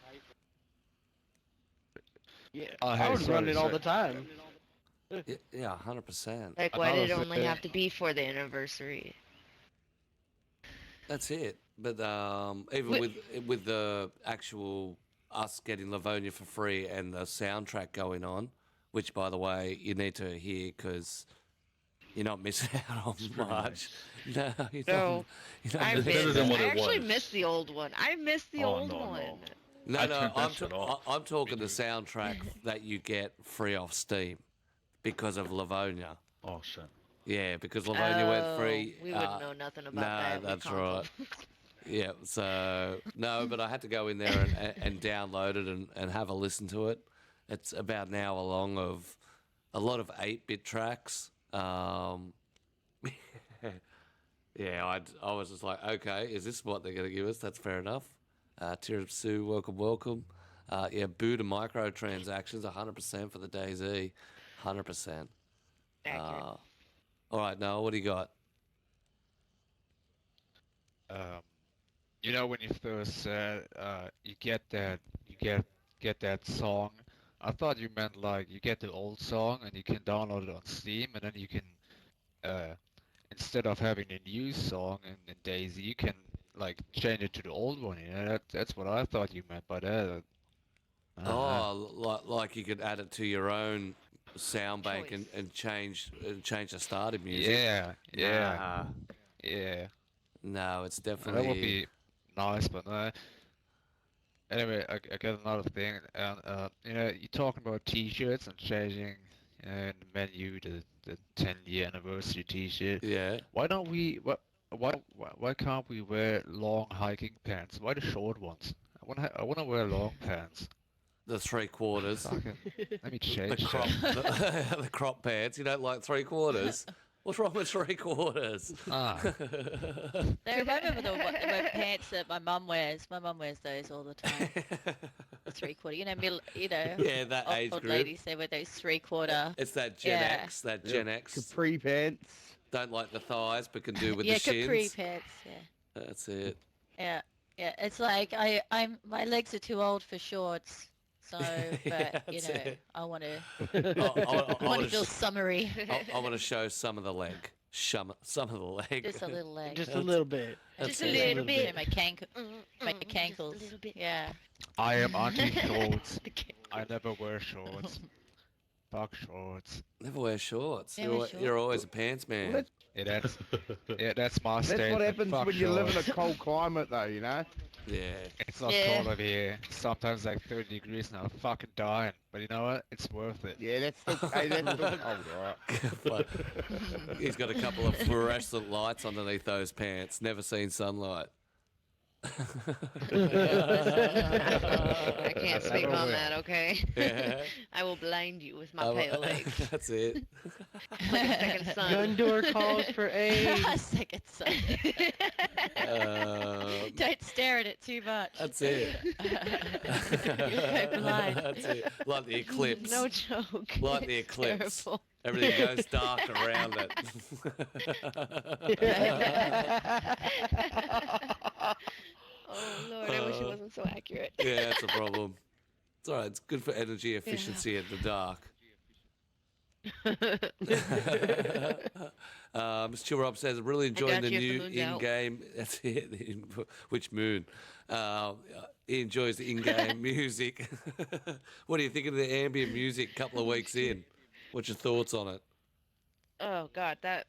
Yeah. Oh, I hey, would sorry, run it all sorry. the time. Yeah, 100%. Like, I why thought did it it was only the- have to be for the anniversary? That's it. But even with the actual us getting Livonia for free and the soundtrack going on, which by the way you need to hear because you're not missing out on pretty much. No, you No, don't. You don't I It's miss better missed. than out. what I it actually was. missed the old one. I missed the Oh, old no, one. no. No, I no, turned that shit off. I'm talking the soundtrack that you get free off Steam because of Livonia. Oh, shit. Yeah, because Livonia went Oh, free. We wouldn't know nothing about nah, that. with that's console. right. Yeah, so no, but I had to go in there and download it and have a listen to it. It's about an hour long of a lot of 8-bit tracks. Yeah, I was just like, okay, is this what they're going to give us? That's fair enough. Tiramisu, welcome. Yeah, Buddha microtransactions, 100% for the DayZ, 100%. Accurate. All right, Noah, what do you got? You know when you first said you get that song, I thought you meant like you get the old song and you can download it on Steam and then you can instead of having a new song in DayZ, you can like change it to the old one. You know, that's what I thought you meant by that. I don't know. Oh, like you could add it to your own sound bank Choice. and change the starting music. Yeah, yeah, yeah. No, it's That definitely. would be nice, but anyway, I got another thing, and you know, you're talking about T-shirts and changing the menu to the 10-year anniversary T-shirt. Yeah. Why don't we? Why can't we wear long hiking pants? Why the short ones? I wanna wear long pants. The 3/4. Fucking, let me The change crop, that. the crop pants. You don't like 3/4? What's wrong with 3/4? Ah, They remind me of the pants that my mum wears. My mum wears those all the time. The 3/4. Yeah, that age old group. ladies, they wear those 3/4. It's that Gen Yeah. X. That Gen X. Capri pants. Don't like the thighs, but can do with Yeah, the shins. capri pants. Yeah. That's it. Yeah, yeah. It's like my legs are too old for shorts. So, but you That's know, it. I want to I want to feel summery. I want to show some of the leg. Some of the leg. Just a little leg. Just a little bit. Just That's a it. little bit. My Just a cankles. little bit. Yeah. I am anti-shorts. I never wear shorts. Fuck shorts. Never wear shorts. Never You're, wear you're always a pants man. Well, That's my That's statement. what happens Fuck when you live in shorts. a cold climate, though, you know? Yeah. It's not Yeah. cold over here. Sometimes like 30 degrees now. I'm fucking dying. But you know what? It's worth it. Yeah, that's still, hey, that's still cold, alright? But he's got a couple of fluorescent lights underneath those pants. Never seen sunlight. I can't speak Never on will. that, okay? Yeah. I will blind you with my Oh, pale legs. That's it. Like a second sun. Gun door calls for aid. Second sun. Don't stare at it too much. That's it. You'll go blind. That's it. Like the eclipse. No joke. Like the It's eclipse. terrible. Everything goes dark around it. Oh Lord, I wish it wasn't so accurate. Yeah, that's a problem. It's all right. It's good for energy efficiency at the dark. Mr. Chill Rob says, really enjoying the got you if the new moon's out. in-game. That's it. Which moon? He enjoys the in-game music. What do you think of the ambient music? A couple of weeks in. What's your thoughts on it? Oh God, that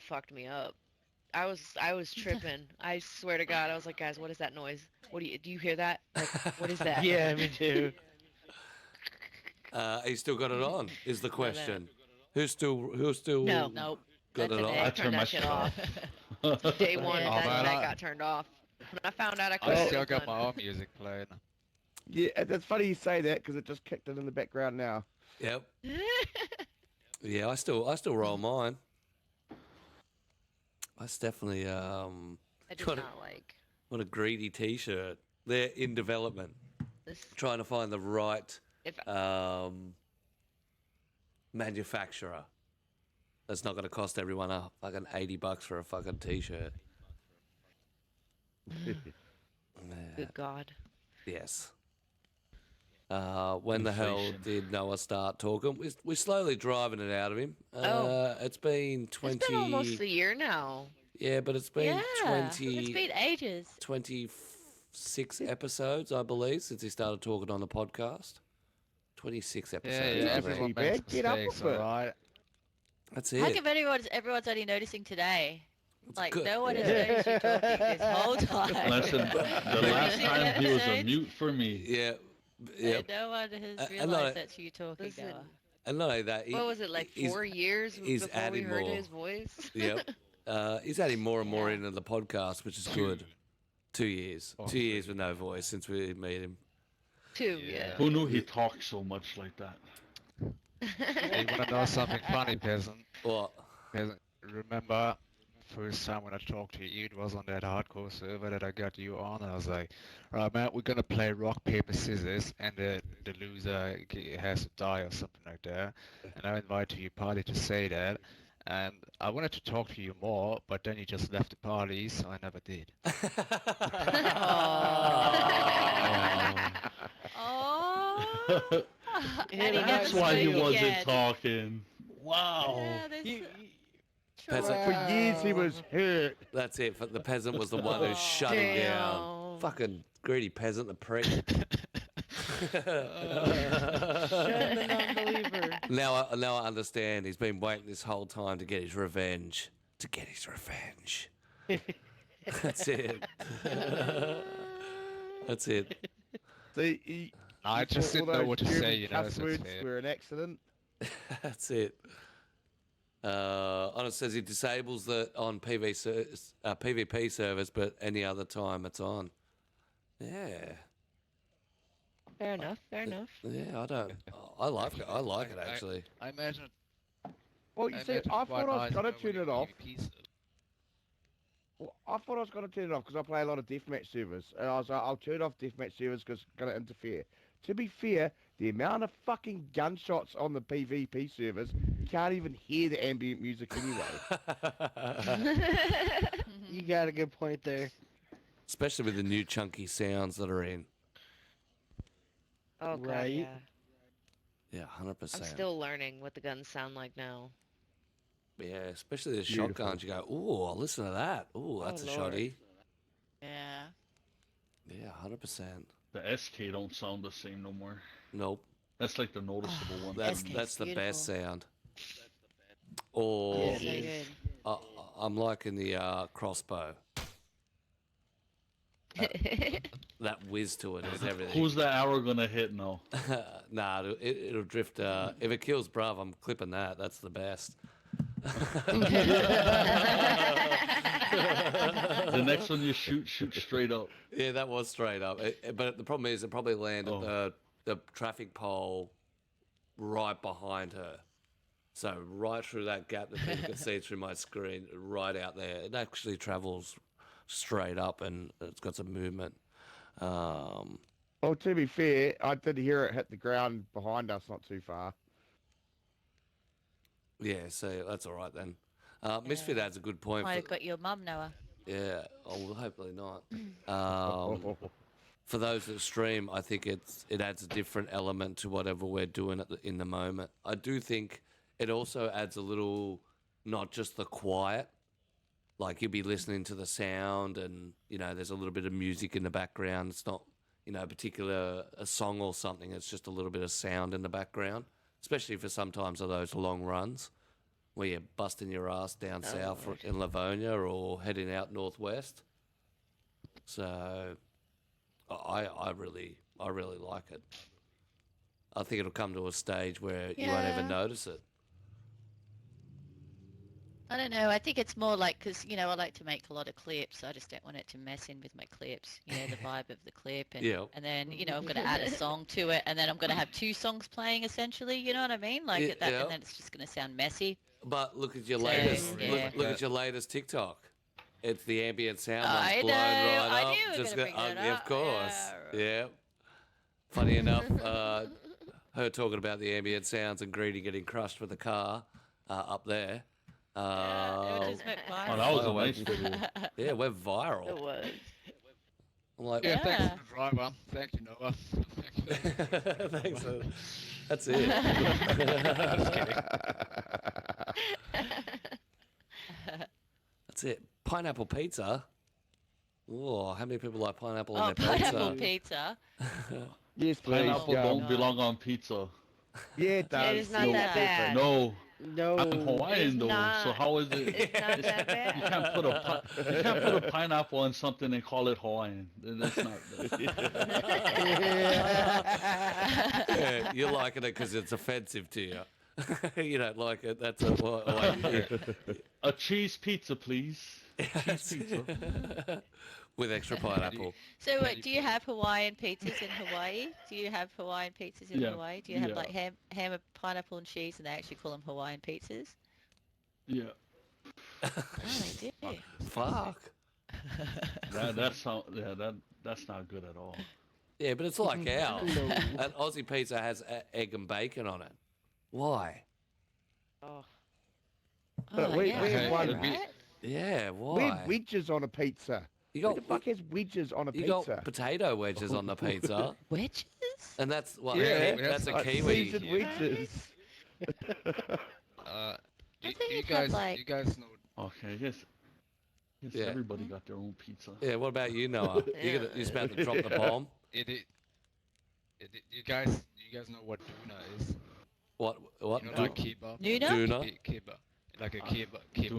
fucked me up. I was tripping. I swear to God, I was like, guys, what is that noise? Do you hear that? Like, what is that? Yeah, me too. He's still got it on. Is the question? Who's still No. Nope. got That's it an on? egg. I Turned turned my that shit shit off. off. Day one, Yeah. that, Oh, man, that I- got turned off. When I found out I I couldn't. still got my own music playing. Yeah, it's funny you say that because it just kicked it in the background now. Yep. Yeah, I still roll mine. That's definitely I do Got it. not like what a greedy T-shirt. They're in development, this. trying to find the right If manufacturer. That's not going to cost everyone a fucking $80 for a fucking T-shirt. Yeah, good God. yes. When the hell Inflation. did Noah start talking? We're slowly driving it out of him. Oh. It's been 20. It's been almost a year now. Yeah, but it's been Yeah. 20. It's been ages. 26 episodes, I believe, since he started talking on the podcast. 26 episodes. Yeah, I yeah, think. everyone Pretty makes bad. Get up mistakes, with it. alright? That's How it. come everyone's only noticing today? Like, good. no one has Yeah. noticed you talking this whole time. Listen, the last Six time he was a episodes? mute for me. Yeah. Yeah. No one has and realised not- that's you talking, Listen, Noah. And not only that, what was it, like he's- 4 years he's before we adding heard more. his voice? Yep. He's adding more and more Yeah. into the podcast, which is good. 2 years. Oh, 2 years with no voice since we met him. 2, Yeah. yeah. Who knew he talked so much like that? Hey, you wanna know something funny, peasant? What? Peasant, remember first time when I talked to you, it was on that hardcore server that I got you on, and I was like, right man, we're gonna play rock, paper, scissors, and the loser has to die or something like that. And I invited you party to say that. And I wanted to talk to you more, but then you just left the party, so I never did. Oh. And he That's never why he spoke wasn't again. talking. Wow. Yeah, there's Peasant. For years he was hurt. That's it. The peasant was the one who shut him down. Damn. Fucking greedy peasant, the prick. Shut the non-believer. Now I understand. He's been waiting this whole time to get his revenge. To get his revenge. That's it. That's it. See, he, I he just thought all didn't know those what to German say, you know, cuss so it's words fair. were an accident. That's it. On it says he disables the on PvP servers, but any other time it's on. Yeah. Fair enough, fair enough. Yeah, I like it. I like it actually. I imagine. Well, you I see, imagine I quite thought I was nice going to knowing turn it off. PvP server. Well, I thought I was going to turn it off because I play a lot of deathmatch servers. And I was like, I'll turn off deathmatch servers because it's going to interfere. To be fair, the amount of fucking gunshots on the PvP servers, you can't even hear the ambient music anyway. You got a good point there. Especially with the new chunky sounds that are in. Oh god, Right. yeah. Yeah, 100%. I'm still learning what the guns sound like now. Yeah, especially the Beautiful. shotguns. You go, ooh, listen to that. Ooh, that's a Lord. shotty. Yeah. Yeah, 100%. The SK don't sound the same no more. Nope. That's like the noticeable one. That's for me. that's the best beautiful. sound. Or So good. I'm liking the crossbow. That whiz to it is everything. Who's the arrow gonna hit now? Nah, it'll drift. If it kills Bruv, I'm clipping that. That's the best. The next one you shoot straight up. Yeah, that was straight up. But the problem is, it probably landed Oh. the traffic pole right behind her. So right through that gap that people can see through my screen, right out there. It actually travels straight up and it's got some movement. Well, to be fair, I did hear it hit the ground behind us not too far. Yeah, so that's all right then. Misfit Yeah. adds a good point. Might For, have got your mum, Noah. yeah, oh, well, hopefully not. For those that stream, I think it adds a different element to whatever we're doing in the moment. I do think it also adds a little, not just the quiet. Like you'll be listening to the sound, and there's a little bit of music in the background. It's not a song or something. It's just a little bit of sound in the background, especially for sometimes of those long runs where you're busting your ass down south in Livonia or heading out northwest. So I really like it. I think it'll come to a stage where you won't even Yeah. notice it. I don't know. I think it's more like because I like to make a lot of clips. I just don't want it to mess in with my clips. The vibe of the clip, and Yeah. and then I'm going to add a song to it, and then I'm going to have two songs playing essentially. You know what I mean? Like Yeah, that, yeah. and then it's just going to sound messy. But look at your So, latest. yeah. Look at your latest TikTok. It's the ambient sound I one's blown know, right I up. knew you were Just gonna bring that yeah, of up. course. Yeah. Yeah. Funny enough, her talking about the ambient sounds and Greedy getting crushed with the car up there. It just went Oh, viral. that was a nice video. Yeah, we're viral. It was. I'm like, Yeah, thanks Yeah. to the driver. Thank you, Noah. Thank you. thanks. That's it. Just kidding. That's it. Pineapple pizza. Oh, how many people like pineapple in Oh, their pineapple pizza? pizza. Yes, please. Pineapple go. don't belong on pizza. Yeah, it does. It is not No. that bad. No, No. I'm Hawaiian It's though. So not. how is it? It's not that bad. You can't put a pineapple on something and call it Hawaiian. That's not. Yeah, you're liking it because it's offensive to you. You don't like it. That's why. A cheese pizza, please. Cheese pizza. With extra pineapple. So, do you have Hawaiian pizzas in Hawaii? Do you have Hawaiian pizzas in Yeah, Hawaii? Do you have yeah. like ham, and pineapple and cheese, and they actually call them Hawaiian pizzas? Yeah, Oh, they do. Fuck. that's not good at all. Yeah, but it's like ours. An Aussie pizza has egg and bacon on it. Why? Oh. But Oh, we yeah, have right, one. right? Yeah, We have why? wedges on a pizza. You Who the got fuck has wedges on a you pizza? got potato wedges on the pizza, Wedges? and that's what Yeah, that's a like Kiwi. seasoned wedges. I Do think you you'd have, guys, like- you guys know? Okay, yes. Yeah. Everybody got their own pizza. Yeah, what about you, Noah? You're about to drop the bomb. You guys know what tuna is? What? You know, like kebab. Nuna? Tuna? Kebab. Like a kebab. Tuna? You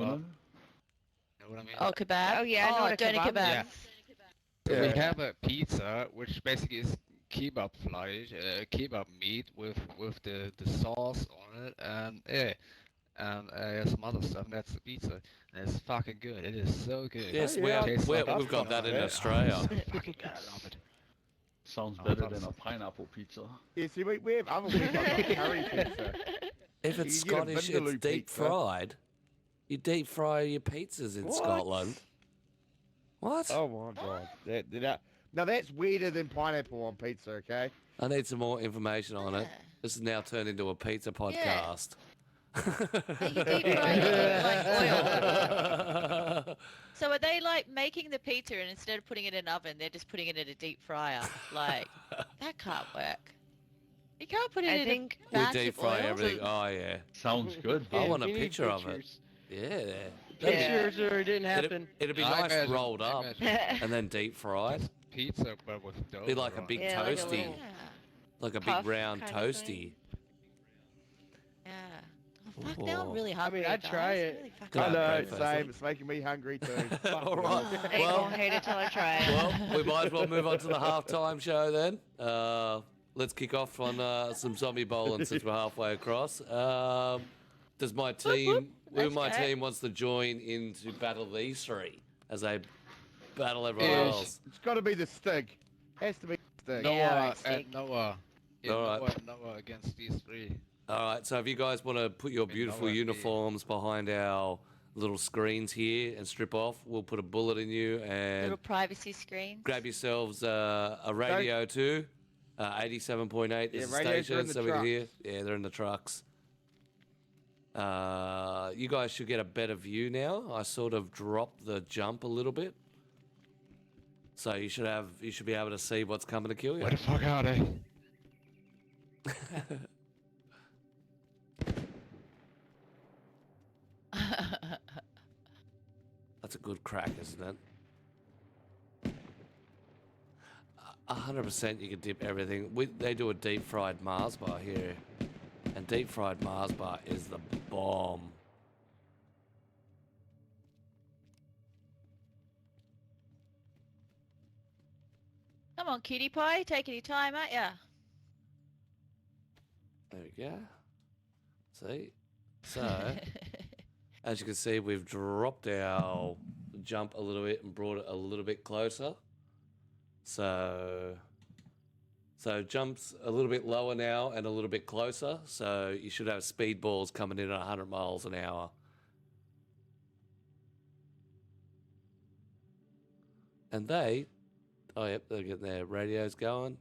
know what I mean? Oh, kebab? Oh, yeah, I know what a doner kebab kebab. Yeah. So we Yeah. have a pizza, which basically is kebab flesh, kebab meat with the sauce on it, and some other stuff. And that's the pizza, and it's fucking good. It is so good. Yes, Oh, yeah, Tastes we've like got that in Yeah. Australia. Oh, it's fucking good. I love it. Sounds Oh, better that's- than a pineapple pizza. Yeah, see, we have other we've got like curry pizza. If it's You get a Scottish, it's vindaloo deep pizza. fried. You deep fry your pizzas in What? Scotland. What? Oh my god. Now that's weirder than pineapple on pizza, okay? I need some more information on it. Yeah. This has now turned into a pizza podcast. Are you deep frying it in, like oil? So are they like making the pizza and instead of putting it in an oven, they're just putting it in a deep fryer? Like, that can't work. You can't put it I in think a We vat deep of fry oil. everything. Oh yeah. Sounds good. I Yeah, want a we need picture of it. pictures. Yeah. Pictures or it didn't happen. It'd be I nice imagine- rolled I up imagine and then deep fried. Pizza, but with dough. Be like a around big it. Yeah, like a toasty. little- Yeah. Like a big puff round kind of toasty. thing. Yeah. Oh, fuck, now I'm Ooh. really hungry. I'd guys. try I'm it. really fucking Yeah, I know, breakfast. same. It's making me hungry too. Fuck All me. right. I ain't Well, gonna hate it till I try it. well, we might as well move on to the halftime show then. Let's kick off on some zombie bowling since we're halfway across. Does my team, who Let's my go. team wants to join into battle these three as they battle everyone Yeah. else? It's got to be the Stig. Has to be the Stig. No. Yeah, Noah right, Steve. and Noah. Yeah, All right. Noah against these three. All right, so if you guys want to put your We beautiful know it, yeah. uniforms behind our little screens here and strip off, we'll put a bullet in you and Little privacy screen. grab yourselves a radio too. 87.8 is Yeah, the radios are station, in the so we can trucks. hear. Yeah, they're in the trucks. You guys should get a better view now. I sort of dropped the jump a little bit. So you should be able to see what's coming to kill you. Where the fuck are they? That's a good crack, isn't it? 100% you can dip everything. They do a deep fried Mars bar here. And deep fried Mars bar is the bomb. Come on, cutie pie, taking your time, aren't ya? There we go. See? So, as you can see, we've dropped our jump a little bit and brought it a little bit closer. So jumps a little bit lower now and a little bit closer. So you should have speed balls coming in at 100 miles an hour. And they're getting their radios going.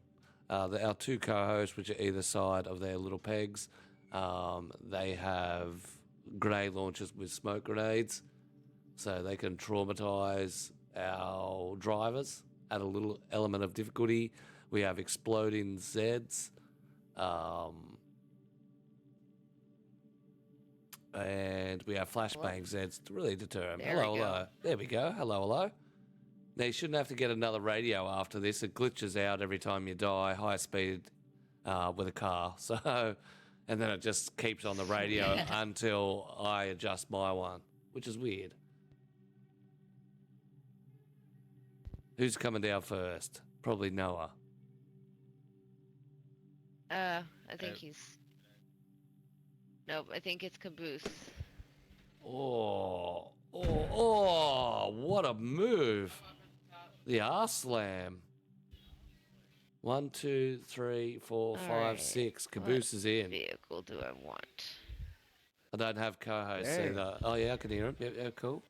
Our two co-hosts, which are either side of their little pegs, they have grenade launchers with smoke grenades, so they can traumatize our drivers, add a little element of difficulty. We have exploding Zeds, and we have flashbang Zeds to really deter them. There we Hello, go. hello. There we go. Hello, hello. Now, you shouldn't have to get another radio after this. It glitches out every time you die, high speed with a car. So, and then it just keeps on the radio until I adjust my one, which is weird. Who's coming down first? Probably Noah. I think he's... Nope, I think it's Kabooce. Oh, what a move. The arse slam. 1, 2, 3, 4, 5, Alright, 6. what Caboose is in. vehicle do I want? I don't have co-hosts Yeah. either. Oh, yeah, I can hear him. Yeah, cool.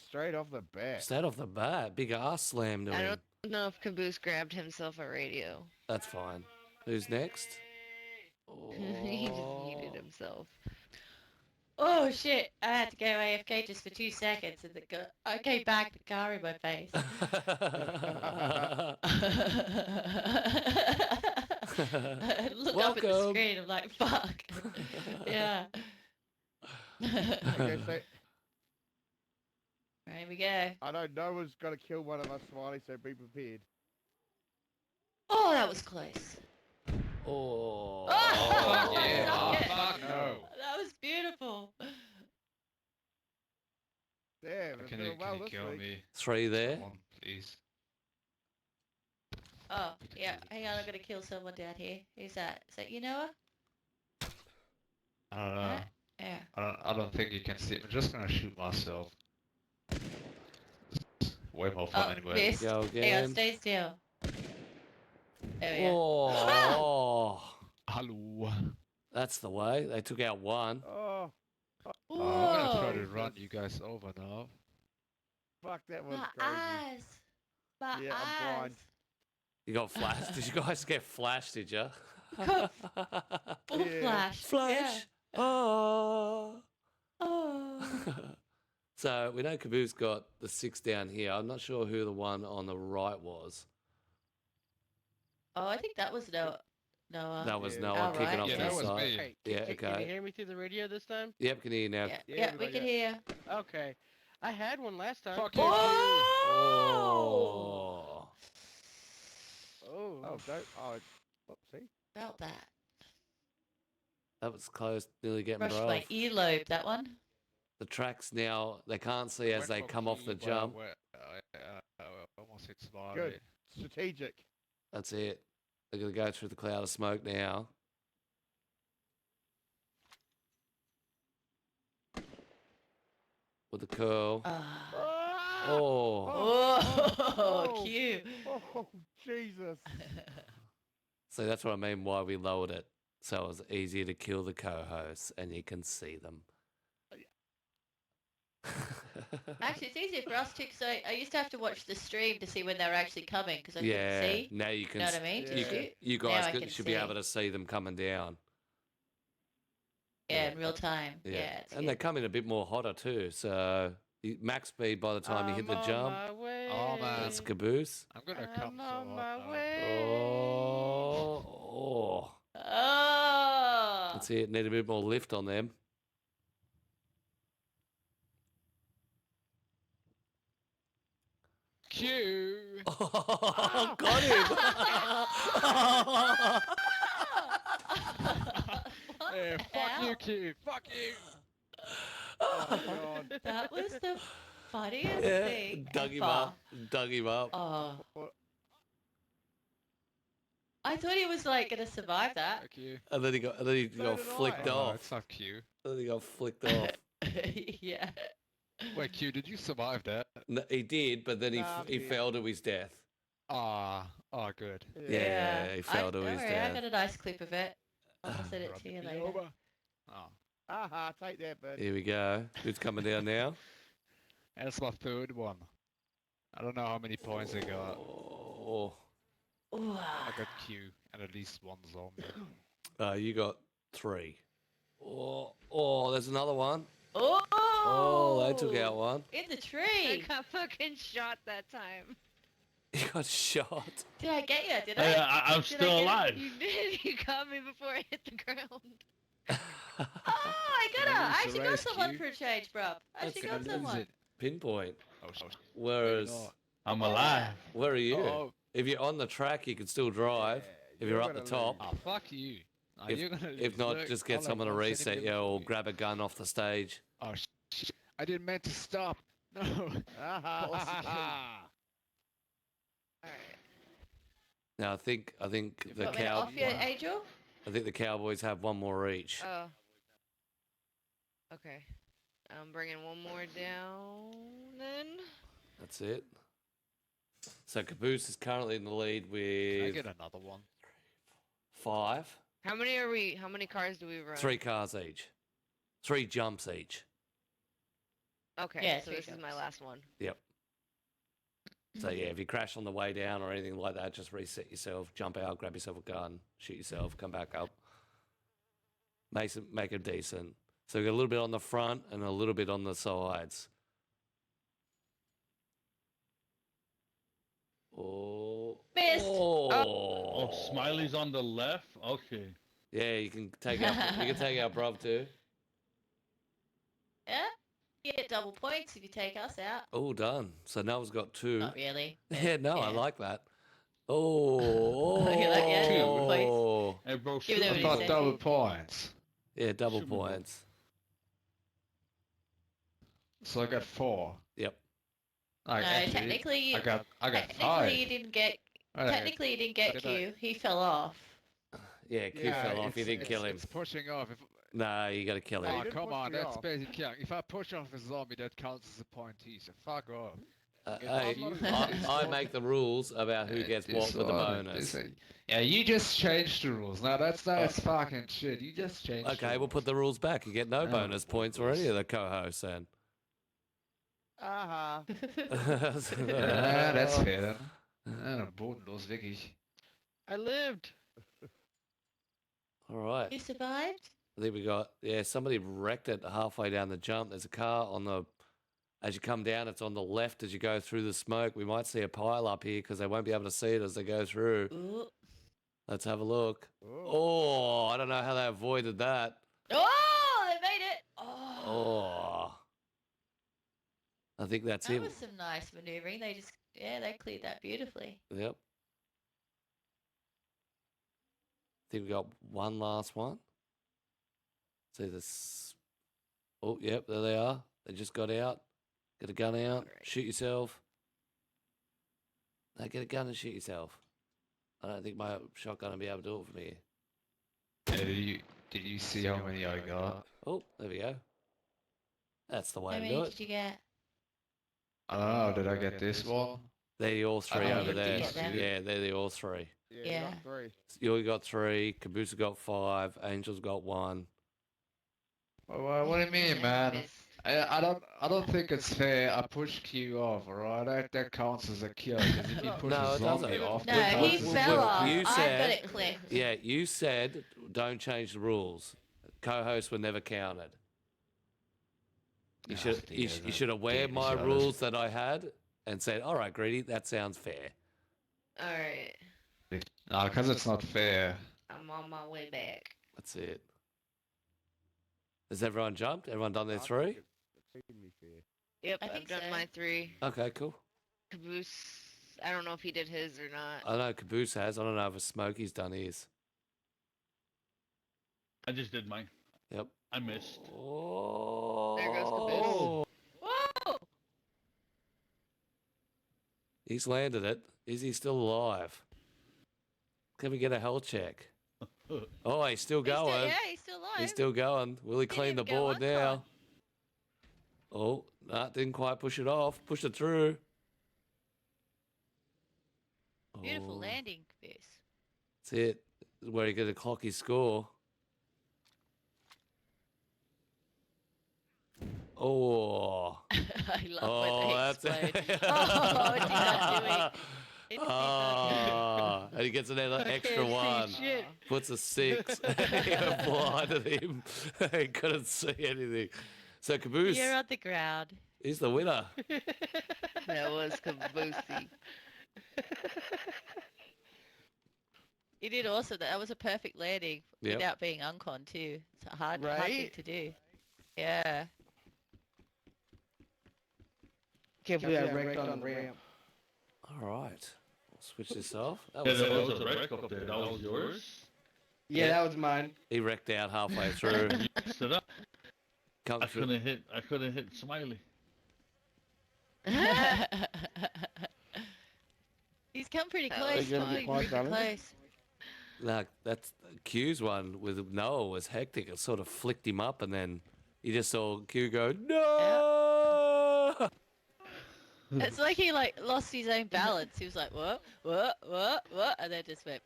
Straight off the bat. Straight off the bat, big arse slam to I him. don't know if Kabooce grabbed himself a radio. That's fine. Who's next? He just Oh. muted himself. Oh shit! I had to go AFK just for 2 seconds, and I came back, the car in my face. I looked up at the Welcome. screen. I'm like, fuck. Yeah. Okay, so There we go. I know Noah's got to kill one of us, Smiley, so be prepared. Oh, that was close. Oh. Oh, yeah. suck it. Fuck no. That was beautiful. Damn, it's doing well Can you this kill week. me? 3 there. Come on, please. Oh, yeah. Hang on, I'm gonna kill someone down here. Who's that? Is that you, Noah? I don't know. Yeah. I don't think you can see it. I'm just gonna shoot myself. Way more fun anyway. Missed. Go Hang on, again. stay still. There we go. Oh. Hello. That's the way. They took out one. Oh, I'm gonna try Whoa! to run you guys over now. fuck, that was My crazy. eyes. My Yeah, I'm eyes. blind. You got flashed. Did you guys get flashed, did you? Full Yeah. flash. Flash. Oh. Yeah. Oh. So we know Kaboo's got the 6 down here. I'm not sure who the one on the right was. Oh, I think that was Noah. That was Yeah. Noah Alright. kicking off Yeah, to that the was side. me. Hey, Yeah, can you okay. hear me through the radio this time? Yep, can hear you now. Yeah, Yeah, yeah, we we got can you. hear. Okay. I had one last time. Fuck you. Oh! Oh. Oh. Oh, don't. Oh, whoopsie. Felt that. That was close, nearly getting Brushed broke. my earlobe, that one. The tracks now, they can't see as they come off the jump. Almost hit Smiley. Good. Strategic. That's it. They're going to go through the cloud of smoke now. With the curl. Ah. Oh. Oh, cute. Oh, Jesus. So that's what I mean why we lowered it. So it was easier to kill the co-hosts and you can see them. Actually, it's easier for us too, because I used to have to watch the stream to see when they were actually coming, because I yeah, couldn't see. now you can You know what I mean? Yeah. you, Shoot. you Now guys I can should be see. able to see them coming down. in real time. Yeah, it's and good. they come in a bit more hotter too. So max speed by the time you hit the jump. Oh, man. That's Kabooce. I'm gonna come so on my hot now. way. Oh. Oh! Let's see it. Need a bit more lift on them. Q. Oh, got him. Yeah, fuck you, Q. Fuck you. Oh, God. That was the funniest Yeah, thing dug him ever. up. Dug him up. Oh, What? I thought he was like gonna survive that. Fuck you. And then he got So did flicked I. Oh, off. it's not Q. And then he got flicked off. Yeah. Wait, Q, did you survive that? No, he did, but then Nah, he yeah. fell to his death. Ah, oh, good. Yeah, he fell to don't his worry, death. I got a nice clip of it. I'll send it Run to you me later. over. Oh, Aha, take that, bud. Here we go. Who's coming down now? that's my third one. I don't know how many points I got. Oh, Ooh, I got Q and at least one zombie. you got 3. Oh, there's another one. oh! Oh, they took out one. In the I tree. got fucking shot that time. He got shot. Did I get you? Did I? Hey, I'm Did I still get it? alive. You did. You got me before I hit the ground. Oh, I got her. I Lose the actually got race, someone Q. for a change, bro. I actually That's got good. someone. Pinpoint. Oh, shit. Whereas, not. I'm alive. where are you? Oh, If you're on the track, you can still drive. If you're up the top, oh, fuck you. Oh, If- you're gonna if lose. not, Look, just get I'm like someone to 1 reset centimeter you or before grab a gun off the stage. Oh, shit. I didn't mean to stop. No. Aha, Boss ha, again. ha. Alright. Now I think the Want me to cow. off you, Angel? I think the Cowboys have one more each. Oh. Okay. I'm bringing one more down then. That's it. So Kabooce is currently in the lead Can I with get another one? 5. How many cars do we run? 3 cars each. 3 jumps each. Okay, Yeah, so 3 this is my jumps. last one. Yep. So yeah, if you crash on the way down or anything like that, just reset yourself, jump out, grab yourself a gun, shoot yourself, come back up. Make it decent. So we got a little bit on the front and a little bit on the sides. Oh. Missed. Oh, Smiley's on the left. Okay. Yeah, you can take out Bruv too. Yeah? You get double points if you take us out. Oh, done. So Noah's got 2. Not really. Yeah, no, I yeah. like that. Oh. You like it? Two. Points. Hey, bro, Give shoot them I me, a bro. got reset. double points. Yeah, double Shoot me, bro. points. So I got 4. Yep. Like, No, actually, technically you, I got technically 5. you didn't get. I got- Technically you didn't get Did I? Q. He fell off. Yeah, Q Yeah, fell off. You didn't kill him. It's pushing off. If, Nah, you got to kill Yeah, him. he oh, didn't come push on, me that's off. basic killing. If I push off a zombie, that counts as a pointee, so fuck off. Hey, I make the rules about who gets what with the bonus. Yeah, you just changed the rules. Now that's fucking shit. You just changed. Okay, the we'll put the rules back. You get no Oh, bonus points for any of the co-hosts then. Aha. rules. Yeah, that's fair. Ja, bodenlos, wirklich. I lived. All right. You survived? I think we got, somebody wrecked it halfway down the jump. There's a car on the, as you come down, it's on the left as you go through the smoke. We might see a pile up here because they won't be able to see it as they go through. Ooh. Let's have a look. Oh. Oh, I don't know how they avoided that. Oh, they made it. Oh. Oh. I think that's That him. was some nice maneuvering. They cleared that beautifully. Yep. I think we got one last one. See this. Oh, yep, there they are. They just got out. Get a gun out. Alright. Shoot yourself. No, get a gun and shoot yourself. I don't think my shotgun will be able to do it for me. Yeah, did you see how many I got? Oh, there we go. That's the way How to many do did it. you get? I don't know, did I get this one? They're the all three don't over know, there. did you get them? Yeah, they're the all three. Yeah, Yeah. got 3. You got 3. Kabooce got 5. Angel's got 1. What do you mean, man? Missed. I don't think it's fair. I push Q off, alright? That counts as a kill. Because if you push No, a it zombie doesn't. off, No, then he that's- fell well, off. you I got said- it clicked. Yeah, you said don't change the rules. co-hosts were never counted. You Ah, should you you, guys you are should aware being my dishonest. rules that I had and said, all right, Greedy, that sounds fair. All right, No, because it's not fair. I'm on my way back. That's it. Has everyone jumped? Everyone done their I think three? it seemed to be fair. Yep, I I've think done so. my 3. Okay, cool. Caboose, I don't know if he did his or not. I know Kabooce has. I don't know if Smokey's done his. I just did mine. Yep. I missed. Oh. There goes Kabooce. Whoa! He's landed it. Is he still alive? Can we get a health check? Oh, he's still going. He's still alive. He's still going. Will he Didn't clean the even go board uncon. now? Oh, nah, didn't quite push it off. Push it through. Beautiful Oh, landing, Caboose. That's it. This is where he gonna clock his score. Oh. I love Oh, when that's they explode. it. Oh, it did not do it. It did not Ah, and he gets another extra Can't see one. shit. Puts a 6. He blinded him. He couldn't see anything. So Kabooce You're on the ground. is the winner. That was Kabooce. You did awesome. That was a perfect landing Yep. without being uncon too. It's a hard thing Right? to do. Yeah. Can't believe I wrecked on the ramp. All right. We'll switch this off. That Yeah, was that was a wreck up there. That was yours. Yeah, Yeah. that was mine. he wrecked out halfway through. You messed it up. Come I through. couldn't hit Smiley. He's come pretty That close. was He's fun. pretty Quite challenging. close. Like that's Q's one with Noah was hectic. It sort of flicked him up, and then you just saw Q go no. It's like he lost his own balance. He was like, what, and then just went.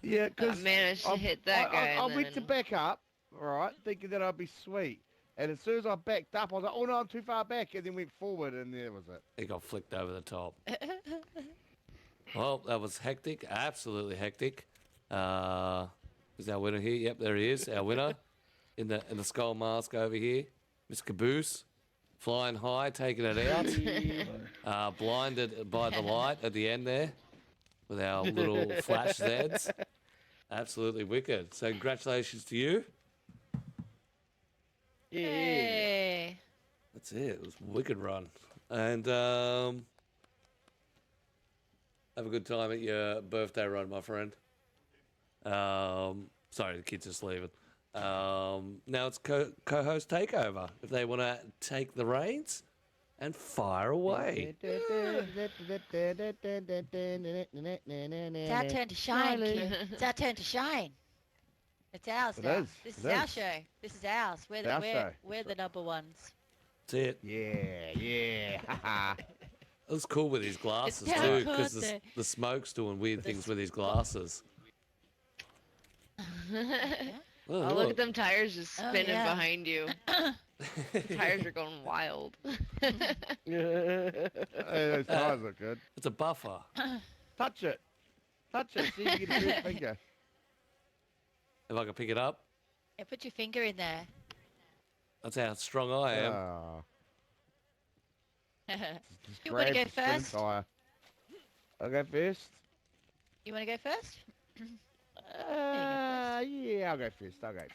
Yeah, I because managed to hit that guy. I and went to then- back up, right, thinking that I'd be sweet. And as soon as I backed up, I was like, oh no, I'm too far back. And then went forward, and there was it. He got flicked over the top. Well, that was hectic. Absolutely hectic. Is our winner here? Yep, there he is. Our winner in the skull mask over here, Miss Kabooce, flying high, taking it out. Blinded by the light at the end there with our little flash Zeds. Absolutely wicked. So congratulations to you. Hey. That's it. It was a wicked run. And have a good time at your birthday run, my friend. Sorry, the kids just leaving. Now it's co-host takeover. If they want to take the reins and fire away. It's our turn to shine, Q. It's our turn to shine. It's ours It now. is. This It is our is. show. This is ours. We're Our show. we're the number ones. That's it. Yeah. It was cool with his glasses down too, because Corte. the smoke's doing weird The things with his glasses. Oh, look. look at them tires just Oh, spinning yeah. behind you. The tires are going wild. Hey, those tires look good. It's a buffer. Touch it. Touch it. See if you can get a finger. If I can pick it up, Yeah, put your finger in there. that's how strong I am. Ah, just You wanna grab go the spin first? tire. I'll go first. You want to go first? Yeah, I'll go first. I'll go first.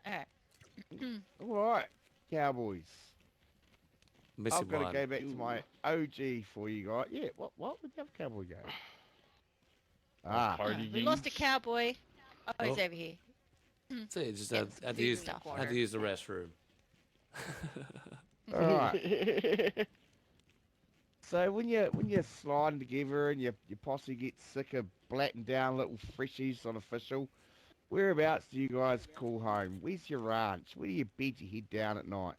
All right. All right, Cowboys. Missing I've got one. to go back to my OG for you guys. Yeah, what would the other cowboy go? Ah, Party We lost a games. cowboy. Oh, he's Oh. over here. That's it. Just Yeah, had, it's had to food use stuff. had to use the restroom. all right. So when you're sliding together and your posse gets sick of blatting down little freshies on official, whereabouts do you guys call home? Where's your ranch? Where do you bed your head down at night?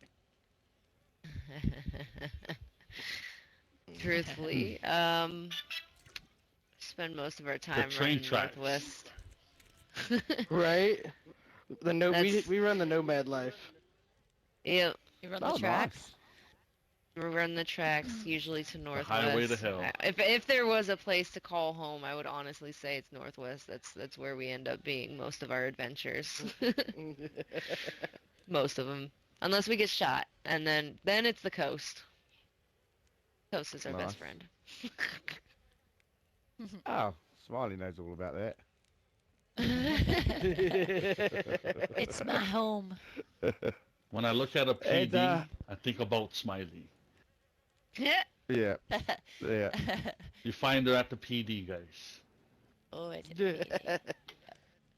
Truthfully, spend most of our time train running tracks. northwest. Right? We That's- run the nomad life. Yep. You run Oh, the tracks. We run the tracks usually to northwest. highway to hell. If there was a place to call home, I would honestly say it's northwest. That's where we end up being most of our adventures. Most of them, unless we get shot, and then it's the coast. Coast is our Nice. best friend. Oh, Smiley knows all about that. It's my home. When I look at a PD, And, I think about Smiley. Yeah, yeah. You find her at the PD, guys. Oh, it's a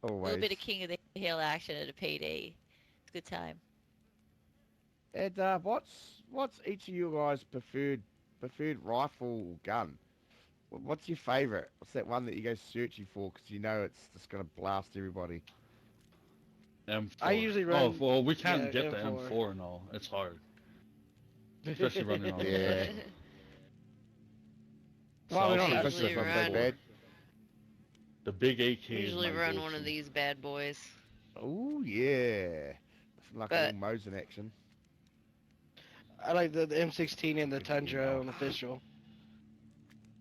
little Always. bit of King of the Hill action at a PD. It's a good time. And what's each of you guys' preferred rifle or gun? What's your favourite? What's that one that you go searching for because you know it's just gonna blast everybody? M4. I usually Oh, run- well, we can't yeah, get the M4. M4 and all. It's hard. Especially running on the Yeah. road. Well, we're not South official, Usually so it's not run- bad. The big AK Usually is my run go-to. one of these bad boys. Oh yeah, like But- a little Mosin action. I like the M16 and the Tundra on official.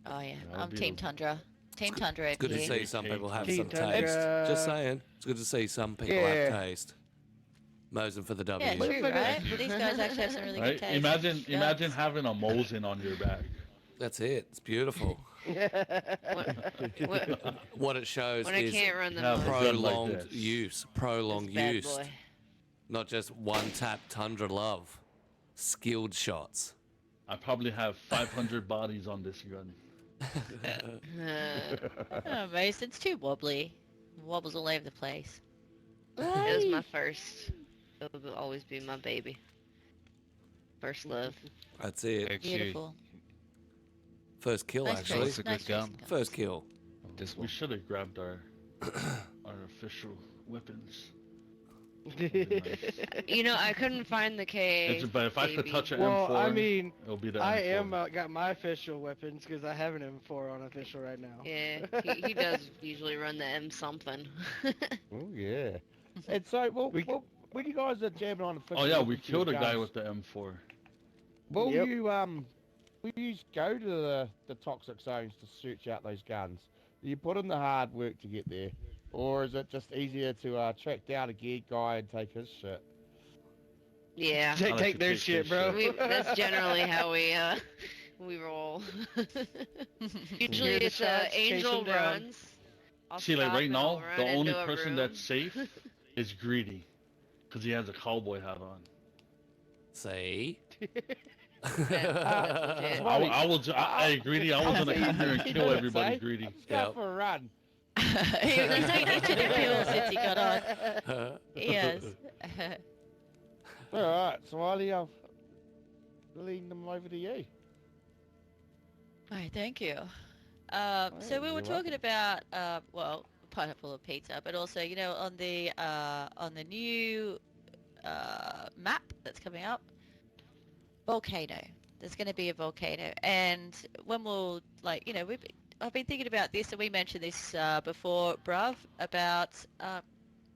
Oh yeah, That'll I'm be Team the- Tundra. Team Tundra It's good to over here. see some people have Team some Tundra. taste. Just saying. It's good to see some people Yeah. have taste. Mosing for the W. Yeah, true, right? But these guys actually have some really Right? good taste. Imagine Guns. having a Mosin on your back. That's it. It's beautiful. What, What it shows when I is can't run the Yeah, most, pro- gun like prolonged this. use. Prolonged this bad use. boy. Not just one tap Tundra love. Skilled shots. I probably have 500 bodies on this gun. Oh, Mason's too wobbly. Wobbles all over the place. It was my first. It will always be my baby. First love. That's it. Actually, Beautiful. First kill, Nice actually. choice. It's a good Nice choice gun. of guns. First kill. this We one. should have grabbed our official weapons. You know, I couldn't find the K. But if I could baby. touch an Well, M4, I mean, it'll be the I M4. am got my official weapons because I have an M4 on official right now. Yeah, he does usually run the M something. Oh yeah. And so, when you guys are jamming on the Oh yeah, we official killed a guy guns, with the M4. Will Yep. you will you go to the toxic zones to search out those guns? Do you put in the hard work to get there, or is it just easier to track down a geared guy and take his shit? Yeah, I like Take to their take shit, their bro. that's generally how we roll. Usually Hear the it's shots, chase Angel them down. runs. I'll See, like stop right and now, I'll run the only into a person room. that's safe is Greedy, because he has a cowboy hat on. See? legit. Hey, Greedy, I was gonna come here and kill everybody, Greedy. Let's go Yep. for a run. He's taken to the kill since he got on. Yes. All right, Smiley, I'll lead them over to you. Right, thank you. So we were you're talking about, well, pineapple and pizza, but also, you know, on the new map that's coming up, volcano. There's going to be a volcano, and when we'll, like, you know, I've been thinking about this, and we mentioned this before, bruv, about,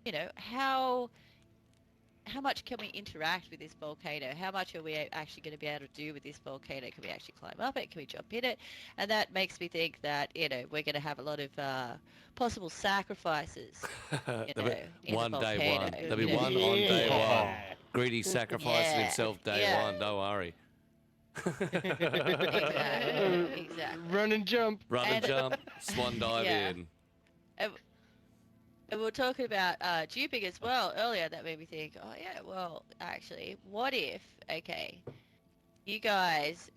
you know, how much can we interact with this volcano? How much are we actually going to be able to do with this volcano? Can we actually climb up it? Can we jump in it? And that makes me think that, you know, we're going to have a lot of possible sacrifices. There'll know, be in the one day one. volcano, There'll be you know. one on day Yeah. one. Greedy sacrificing Yeah, himself day yeah. one. Don't worry. Exactly. Run and jump. Run and And- jump. Swan dive Yeah. in. And we were talking about duping as well earlier. That made me think, oh yeah, well, actually, what if, okay, you guys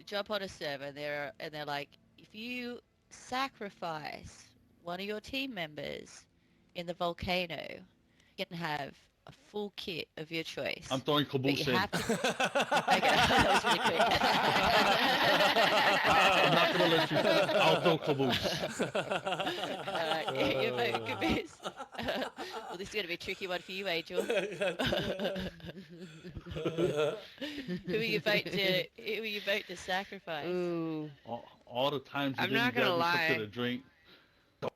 jump on a server and they're like, if you sacrifice one of your team members in the volcano, you can have a full kit of your choice. I'm throwing But Kabooce you in. have to. Okay, that was really quick. I'm not gonna let you. I'll throw Kabooce. You vote Kabooce. Well, this is going to be a tricky one for you, Angel. Who will you vote to? Who will you vote to sacrifice? Ooh. All the times you I'm didn't not gonna grab me lie. to the drink,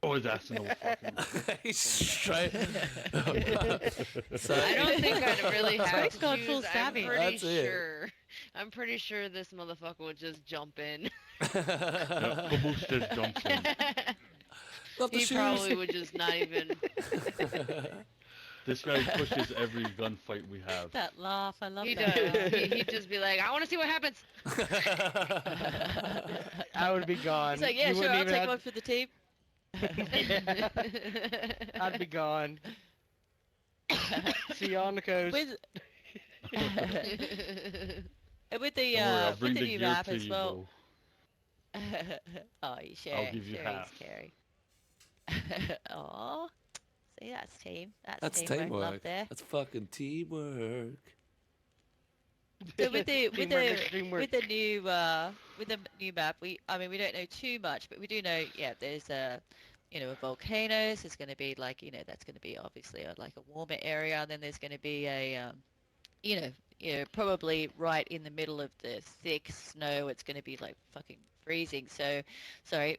always asking no fucking. He's straight. I don't think I'd really have Frank's to gone choose. full I'm savvy. pretty That's it. sure I'm pretty sure this motherfucker would just jump in. Yeah, Kabooce just jumps in. Love the He shoes. probably would just not even. This guy pushes every gunfight we have. That laugh, I love He that. does. He'd just be like, I want to see what happens. I would be gone. He's like, yeah, You sure, wouldn't I'll even take have- one for the team. Yeah, I'd be gone. See you on the coast. With, and with the Don't worry, I'll bring with the the new gear map to as you, well. though. Oh, you share. I'll give you Sherry's half. scary. Aw. See, that's team. That's teamwork. Love teamwork. there. That's fucking teamwork. So with the Teamwork. with the new map, we don't know too much, but we do know there's a volcanoes. There's going to be that's going to be obviously like a warmer area, and then there's going to be a probably right in the middle of the thick snow. It's going to be like fucking freezing. So sorry,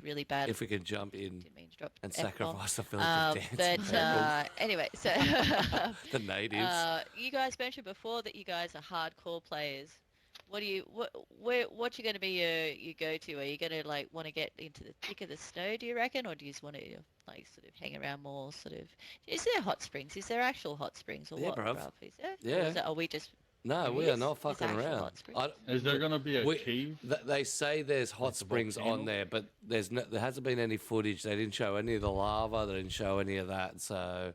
really bad. If we could jump in Didn't mean to drop and the F-bomb. sacrifice the village of dance. But anyway, so the natives. you guys mentioned before that you guys are hardcore players. What you going to be your go-to? Are you going to like want to get into the thick of the snow? Do you reckon, or do you just want to like sort of hang around more? Sort of. Is there hot springs? Is there actual hot springs or Yeah, what? bruv. Is there? Yeah. Or is are we just? No, there we are is? not There's fucking actual around. hot springs? Is there gonna be a cave? They say there's hot Like a springs on volcano? there, but there hasn't been any footage. They didn't show any of the lava. They didn't show any of that. So,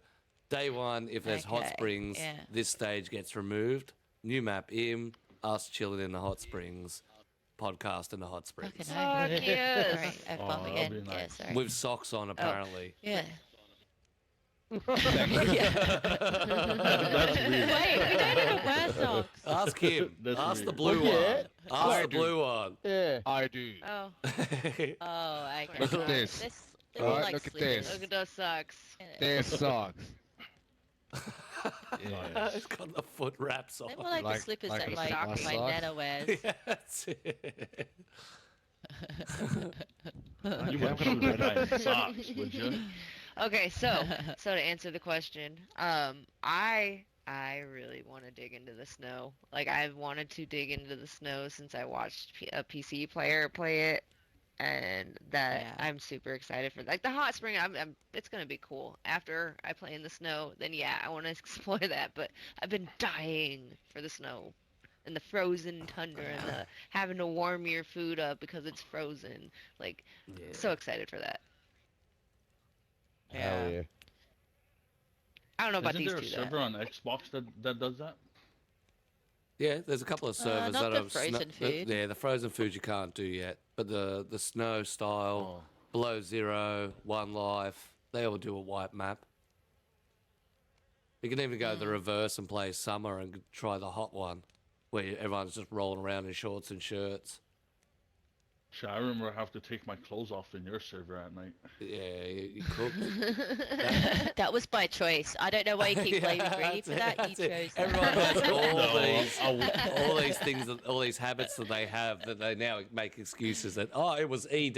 day one, if there's hot Okay, springs, yeah. this stage gets removed. New map in, us chilling in the hot springs, podcast in the hot springs. Fucking Fuck hell. yes. Sorry, F-bomb Oh, that'll again. be Yeah, nice. sorry. With socks on, apparently. Yeah. That's Wait, weird. we don't even wear socks. Ask him. That's Ask the weird. blue Yeah. one. Ask I the do. blue one. Yeah. I do. Oh, okay. Look at this. They're Alright, like look at slippers. this. Look at those socks. There's socks. Yes. It's got the foot wraps on. They're more like the Like- slippers like that a my sock. Nana wears. Yeah, that's it. You Okay, would I'm shoot gonna that guy in socks, would you? Okay, so to answer the question, I really want to dig into the snow. Like I've wanted to dig into the snow since I watched a PC player play it, and that Yeah. I'm super excited for. Like the hot spring, it's gonna be cool. After I play in the snow, then yeah, I want to explore that. But I've been dying for the snow. And the frozen tundra and the having to warm your food up because it's frozen. Like, so excited for that. Hell yeah. I don't know about Isn't these there a two though. server on Xbox that does that? Yeah, there's a couple of servers not that the have frozen food. Yeah, the frozen food you can't do yet, but the snow style, Oh. below zero, one life, they all do a white map. You can even go the reverse and play summer and try the hot one, where everyone's just rolling around in shorts and shirts. Shit, I remember I have to take my clothes off in your server at night. Yeah, you cook. That was by choice. I don't know why you keep blaming Yeah, Greedy for that's that. it, You that's it. chose that. Everyone has all No, these, I all these things, all these habits that they have that they now make excuses that it was ED.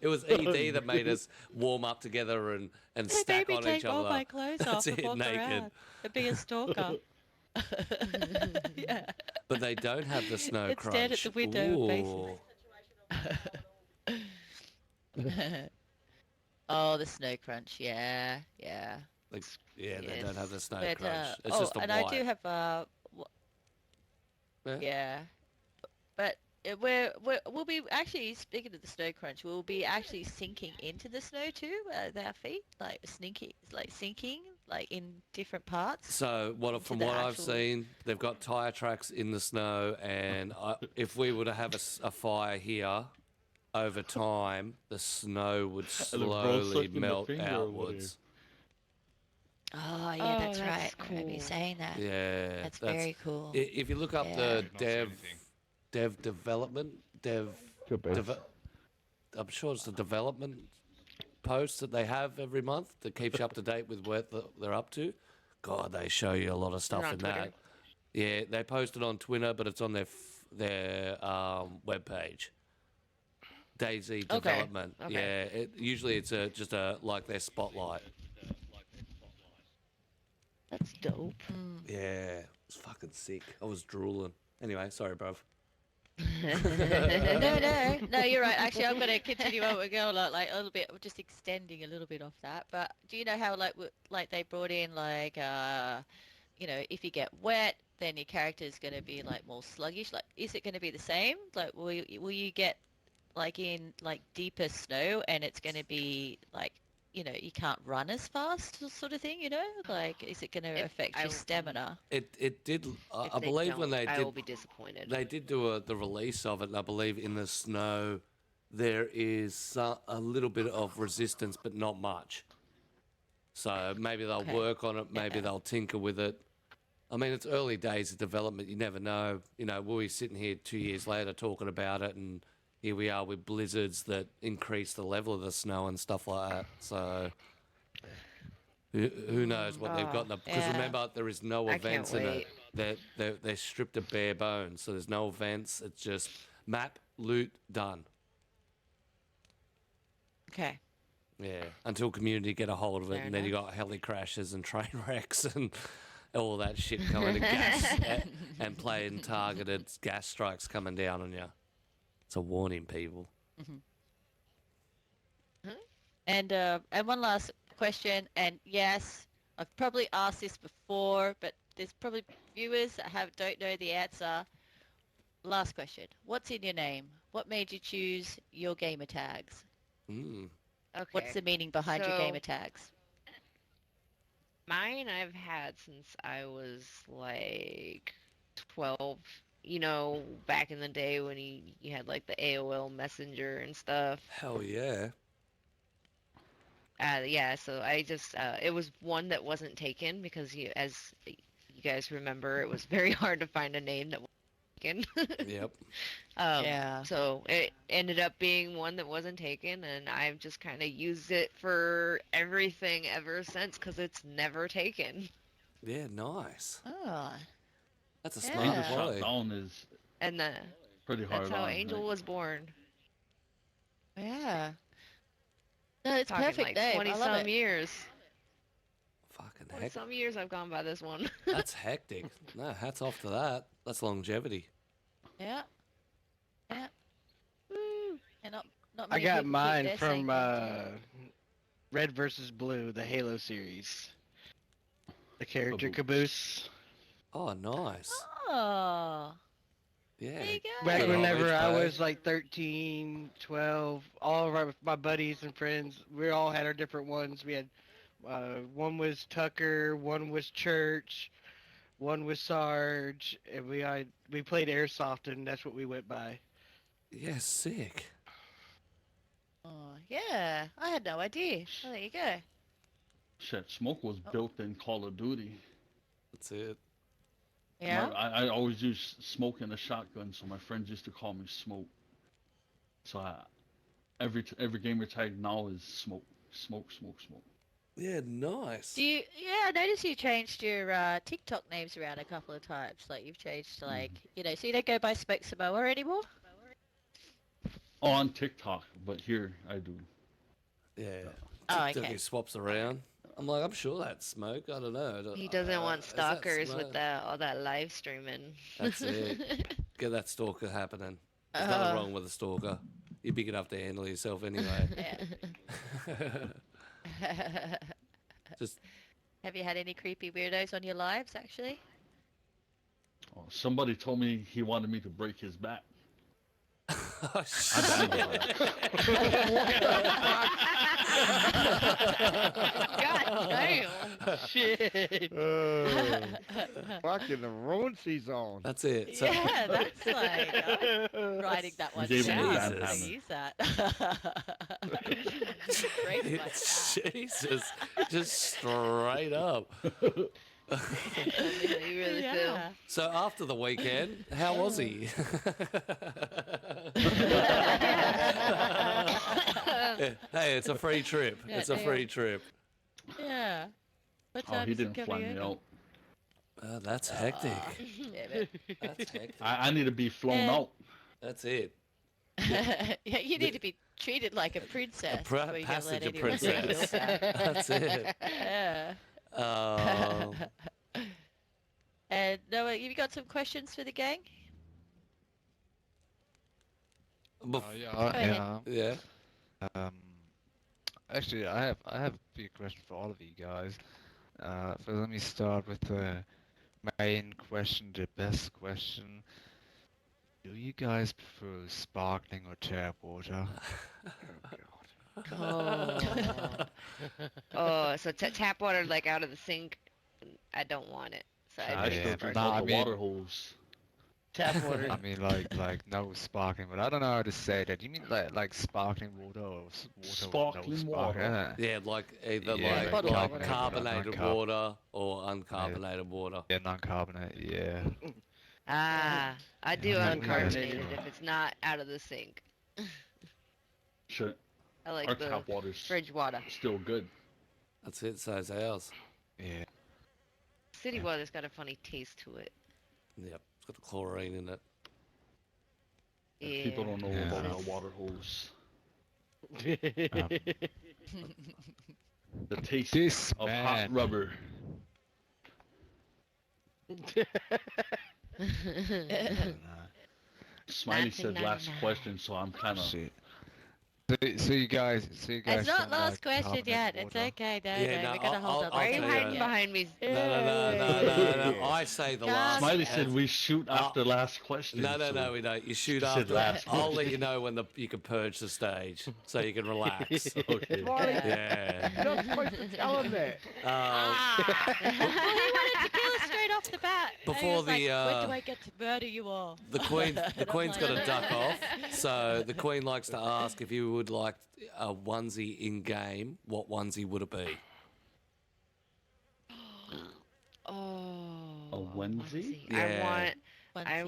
It was ED that made us warm up together and They stack made me on take each other. all my clothes off That's and it, walk naked. around. The biggest stalker. Yeah. But they don't have the snow It's crunch. dead at the window, basically. Ooh. Oh, the snow crunch. Yeah. Like, yeah, they Yes. don't have the snow But, crunch. It's just a and white. I do have Yeah. yeah. But we'll be actually, speaking of the snow crunch, we'll be actually sinking into the snow too with our feet, like sinking like in different parts. So from the what I've actual- seen, they've got tire tracks in the snow, and if we were to have a fire here, over time the snow would the bro slowly sucking the melt finger or outwards. Oh yeah, Oh, that's that's right. I remember you cool. saying that. Yeah, That's very cool. If you look up Yeah. the Not say dev anything. development, Could be. I'm sure it's the development posts that they have every month that keeps you up to date with where they're up to. God, they show you a lot of stuff on in Twitter? that. Yeah, they post it on Twitter, but it's on their webpage. DayZ development. okay. Yeah, usually it's just like their spotlight. That's dope. Yeah, it's fucking sick. I was drooling. Anyway, sorry, bruv. No, you're right. Actually, I'm going to continue on with going like a little bit, just extending a little bit off that. But do you know how like they brought in like if you get wet, then your character is going to be like more sluggish. Like, is it going to be the same? Like, will you get like in like deeper snow, and it's going to be like you can't run as fast, sort of thing? Like, is it going to affect your stamina? It did. If I they believe when don't, they I did, will be disappointed. they did do the release of it, and I believe in the snow there is a little bit of resistance, but not much. So maybe they'll Okay. work on it. Maybe Yeah. they'll tinker with it. I mean, it's early days of development. You never know. We'll be sitting here 2 years later talking about it, and here we are with blizzards that increase the level of the snow and stuff like that. So who knows what they've got in the... Because Yeah. remember, there is no I can't events in it. wait. They're stripped of bare bones, so there's no events. It's just map, loot, done. Okay. Yeah, until community get a hold of it, Fair and then you got heli crashes and train wrecks and all that shit coming to gas and playing targeted gas strikes coming down on you. It's a warning, people. And one last question, and yes, I've probably asked this before, but there's probably viewers that don't know the answer. Last question: what's in your name? What made you choose your gamer tags? Mm. Okay. What's the meaning behind your So- gamer tags? Mine I've had since I was like 12. Back in the day when you had like the AOL Messenger and stuff. Hell yeah. Yeah, so I just it was one that wasn't taken because as you guys remember, it was very hard to find a name that was taken. Yep. Yeah. So it ended up being one that wasn't taken, and I've just kind of used it for everything ever since because it's never taken. Yeah, nice. Oh, That's a Yeah. smart play. Angelshotdown is And pretty hard that's how on, Angel like, was born. yeah. No, it's Talking perfect like name. 20 I love some it. years. Fucking 20 heck. some years I've gone by this one. That's hectic. No, hats off to that. That's longevity. Yeah. Yeah. Woo. And not I many got people keep mine their from same name, Red versus Blue, the Halo series. The character Kabooce. Caboose. Oh, nice. too. Oh, Yeah. there you go. Back Good whenever homage I play. was like 13, 12, all of my buddies and friends, we all had our different ones. We had one was Tucker, one was Church, one was Sarge, and we played Airsoft, and that's what we went by. Yeah, sick. Oh, yeah. I had no idea. Oh, there you go. shit, smoke was Oh. built in Call of Duty. That's it. Yeah. I always used smoke and a shotgun, so my friends used to call me Smoke. So every gamer tag now is Smoke. Smoke. Yeah, nice. Yeah, I noticed you changed your TikTok names around a couple of times. Like you've changed to like, so you don't go by Smokesamoa anymore? Oh, on TikTok, but here I do. Yeah. Oh, TikTok, okay. he swaps around. I'm like, I'm sure that's smoke. I don't know. He doesn't want Is that stalkers smoke? with all that live streaming. That's it. Get that stalker happening. There's nothing wrong with a stalker. You're big enough to handle yourself anyway. Just Have you had any creepy weirdos on your lives, actually? Oh, somebody told me he wanted me to break his back. oh, I shit. God damn. Shit. Fucking the ruin she's on. That's it. So, Yeah, that's like writing that one gave him down. the I'm bad gonna hammer. use that. Break my back. Jesus, just straight up. You really feel. Yeah. So after the weekend, how was he? Yeah, hey, it's a free trip. Yeah, It's a yeah. free trip. Yeah. What Oh, time he is it didn't fly coming me over? out. That's hectic. Damn it. That's hectic. I need to be flown Yeah. out. That's it. Yeah, you need to be treated like a princess. before you can let Passenger anyone take your princess. back. That's it. Yeah. Um, And Noah, you got some questions for the gang? Bef- Yeah. yeah. Um, actually, I have a big question for all of you guys. So let me start with the main question, the best question. Do you guys prefer sparkling or tap water? Oh. Oh, so tap water like out of the sink. I don't want it. So I I'd Yeah, still pick drink nah, out I the mean- water hose. Tap water. I mean, like no sparkling, but I don't know how to say that. You mean like sparkling water or water with no Sparkling sparkling? water. Yeah, like either Yeah, like, bottled like water. carbonated Non-carb- water or uncarbonated water. Yeah, non-carbonated. Yeah. I do Yeah, uncarbonated yeah. if it's not out of the sink. Shit. I like Our the tap water's fridge water. still good. That's it, so's ours. Yeah. City water's got a funny taste to it. Yep, it's got the chlorine in it. Yeah. People don't know Yeah. about Yes. our water hose. Um, The taste this of man. hot rubber. I don't know. Smiley said last 1999. question, so I'm kind of. Shit. So you guys. It's not don't last like question carbonated yet. It's water? okay. No, Yeah, no, no, we gotta hold I'll up. Why are you tell you. hiding behind me? No. I say the last. Smiley said we shoot Uh, after last question. No, we don't. You shoot She said after. last I'll let question. you know when you can purge the stage, so you can relax. Okay. Smiley, Yeah. you're not supposed to tell him that. Um, Well, he wanted to kill us straight off the bat. And he Before was like, the, when do I get to murder you all? the Queen's like- got to duck off, so the Queen likes to ask if you would like a onesie in game. What onesie would it be? Oh. A onesie? Yeah. I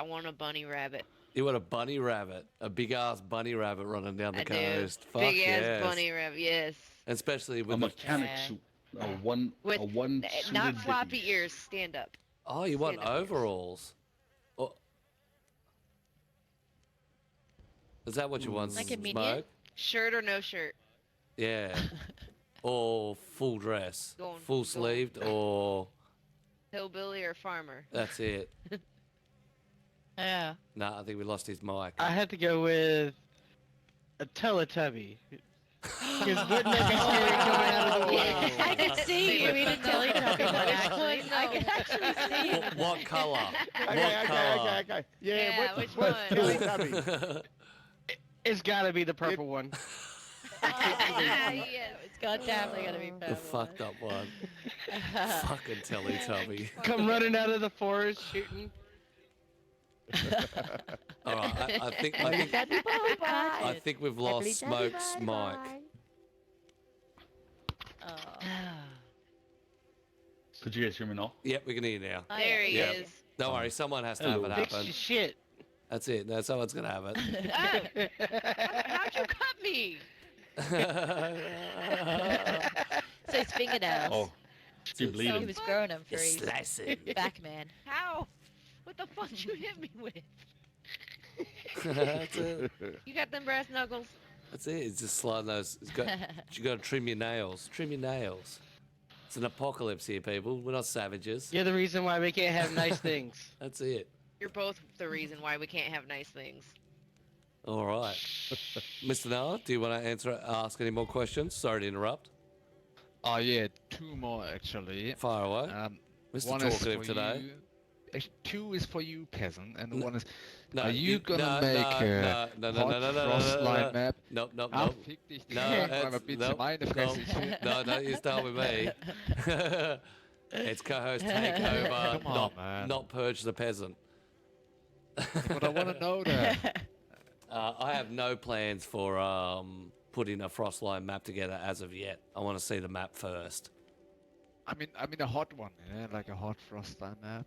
want a bunny rabbit. You want a bunny rabbit, a big ass bunny rabbit running down the I do. coast. Fuck Big yes. ass bunny rabbit. Yes. Especially A with the. mechanic Yeah. suit. A one. With a one. Not suited floppy dickie. ears. Stand up. Oh, you want stand-up ears. overalls? Oh. Is that what you want? Like a minion? Smoke? Shirt or no shirt. Yeah. Or full dress, Go on, full go on. sleeved, or Hillbilly or farmer. that's it. Yeah. Nah, I think we lost his mic. I had to go with a Teletubby. Because wouldn't that be scary coming out of the water? I can see you in a Teletubby one, actually. I No. can actually see it. What colour? Okay. Yeah, Yeah, which what's one? Teletubby? It's gotta be the purple one. Yes. It's goddamn gonna be The purple. fucked up one. Fucking Teletubby. Come running out of the forest shooting. All right, I think we've lost Smoke's mic. Oh. Could you guys hear me now? Yep, we can hear you now. There he Yeah. is. Don't worry, someone has to have it Fix happen. your shit. That's it. No, someone's gonna have Oh, how'd you cut me? it. So his fingernails. Oh, keep So he bleeding. was growing them for You're his slicing. back man. How? What the fuck you hit me with? That's it. You got them brass knuckles? That's it. It's just sliding those. You got to trim your nails. Trim your nails. It's an apocalypse here, people. We're not savages. You're the reason why we can't have nice things. That's it. You're both the reason why we can't have nice things. All right, Mr. Noah, do you want to ask any more questions? Sorry to interrupt. Oh yeah, two more actually. Fire away, Mr. One is Talkative for today. you. Actually, two is for you, peasant, and the one is. No, Are you gonna make a hot frost line map? Nope. Ah, fick dich, No, komm it's- mal bitte nope, meine Fresse hier. No, you start with me. It's co-host takeover. Come on, man. Not purge the peasant. But I want to know that. I have no plans for putting a Frostline map together as of yet. I want to see the map first. I mean a hot one, yeah, like a hot frost line map.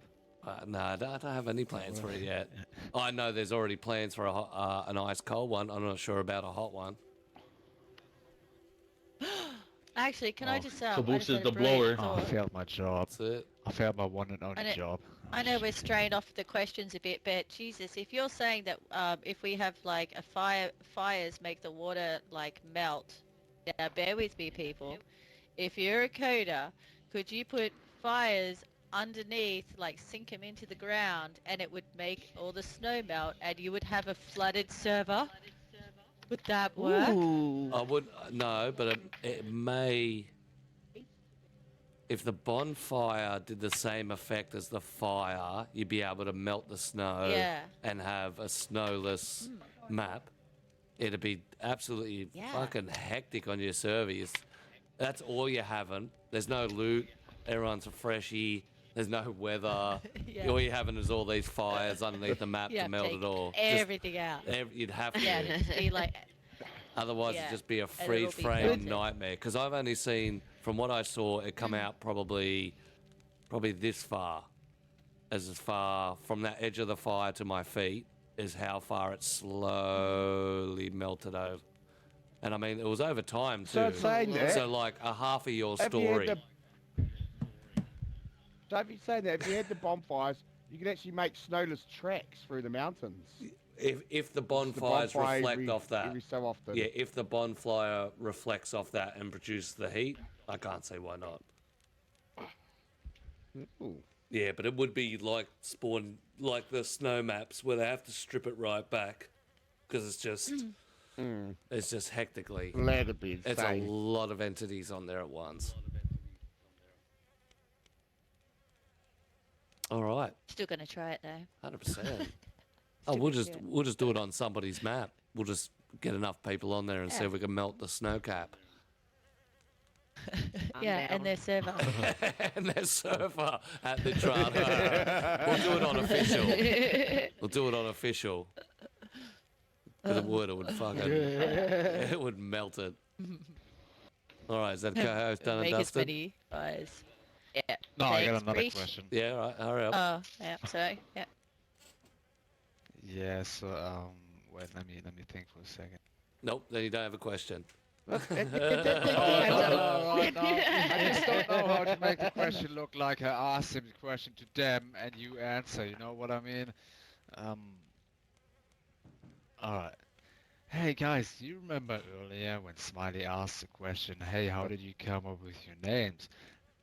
No, I don't have any plans for it yet. I know there's already plans for an ice cold one. I'm not sure about a hot one. Actually, can I just I Kabooce just is had a the brilliant blower. Oh, I thought. failed my job. That's it. I failed my one and only And it- job. I know we're straying off the questions a bit, but Jesus, if you're saying that if we have like a fires make the water like melt, now bear with me, people. If you're a coder, could you put fires underneath, like sink them into the ground, and it would make all the snow melt, and you would have a flooded server. Would that work? Ooh. I would no, but it may. If the bonfire did the same effect as the fire, you'd be able to melt the snow Yeah. and have a snowless map. It'd be absolutely Yeah. fucking hectic on your servers. That's all you're having. There's no loot. Everyone's a freshie. There's no weather. Yeah. All you're having is all these fires underneath the map Yeah, to melt take it all. everything out. You'd have to. Yeah, it'd just be like, Otherwise, Yeah, it'd just be a and it'll freeze be frame good. nightmare. Because I've only seen, from what I saw, it come out probably this far. As far from that edge of the fire to my feet is how far it slowly melted over. And I mean, it was over time too. So it's saying that. So like a half of your Have you had story. So if you're saying that, if you had the bonfires, you could actually make snowless tracks through the mountains. If the The bonfires bonfire reflect every- off that. every so often. Yeah, if the bonfire reflects off that and produces the heat, I can't see why not. Ooh. Yeah, but it would be like spawn, like the snow maps where they have to strip it right back because it's just, it's just hectically. That'd be insane. It's a lot of entities on there at once. All right, still gonna try it though. 100%. Oh, we'll just do it on somebody's map. We'll just get enough people on there and see if we can melt the snow cap. Yeah, and their server. And their surfer at the Trano. We'll do it on official. We'll do it on official. Because it would fucking, it would melt it. All right, is that co-host done and Make as dusted? many fires. Yeah. No, I got Thanks, another Breach. question. Yeah, all right, hurry up. Oh, yeah. Sorry. Yeah. Yeah, so wait, let me think for a second. Nope, then you don't have a question. I just don't know how to make the question look like I asked him the question to them and you answer, you know what I mean? Alright. Hey guys, do you remember earlier when Smiley asked the question, hey, how did you come up with your names?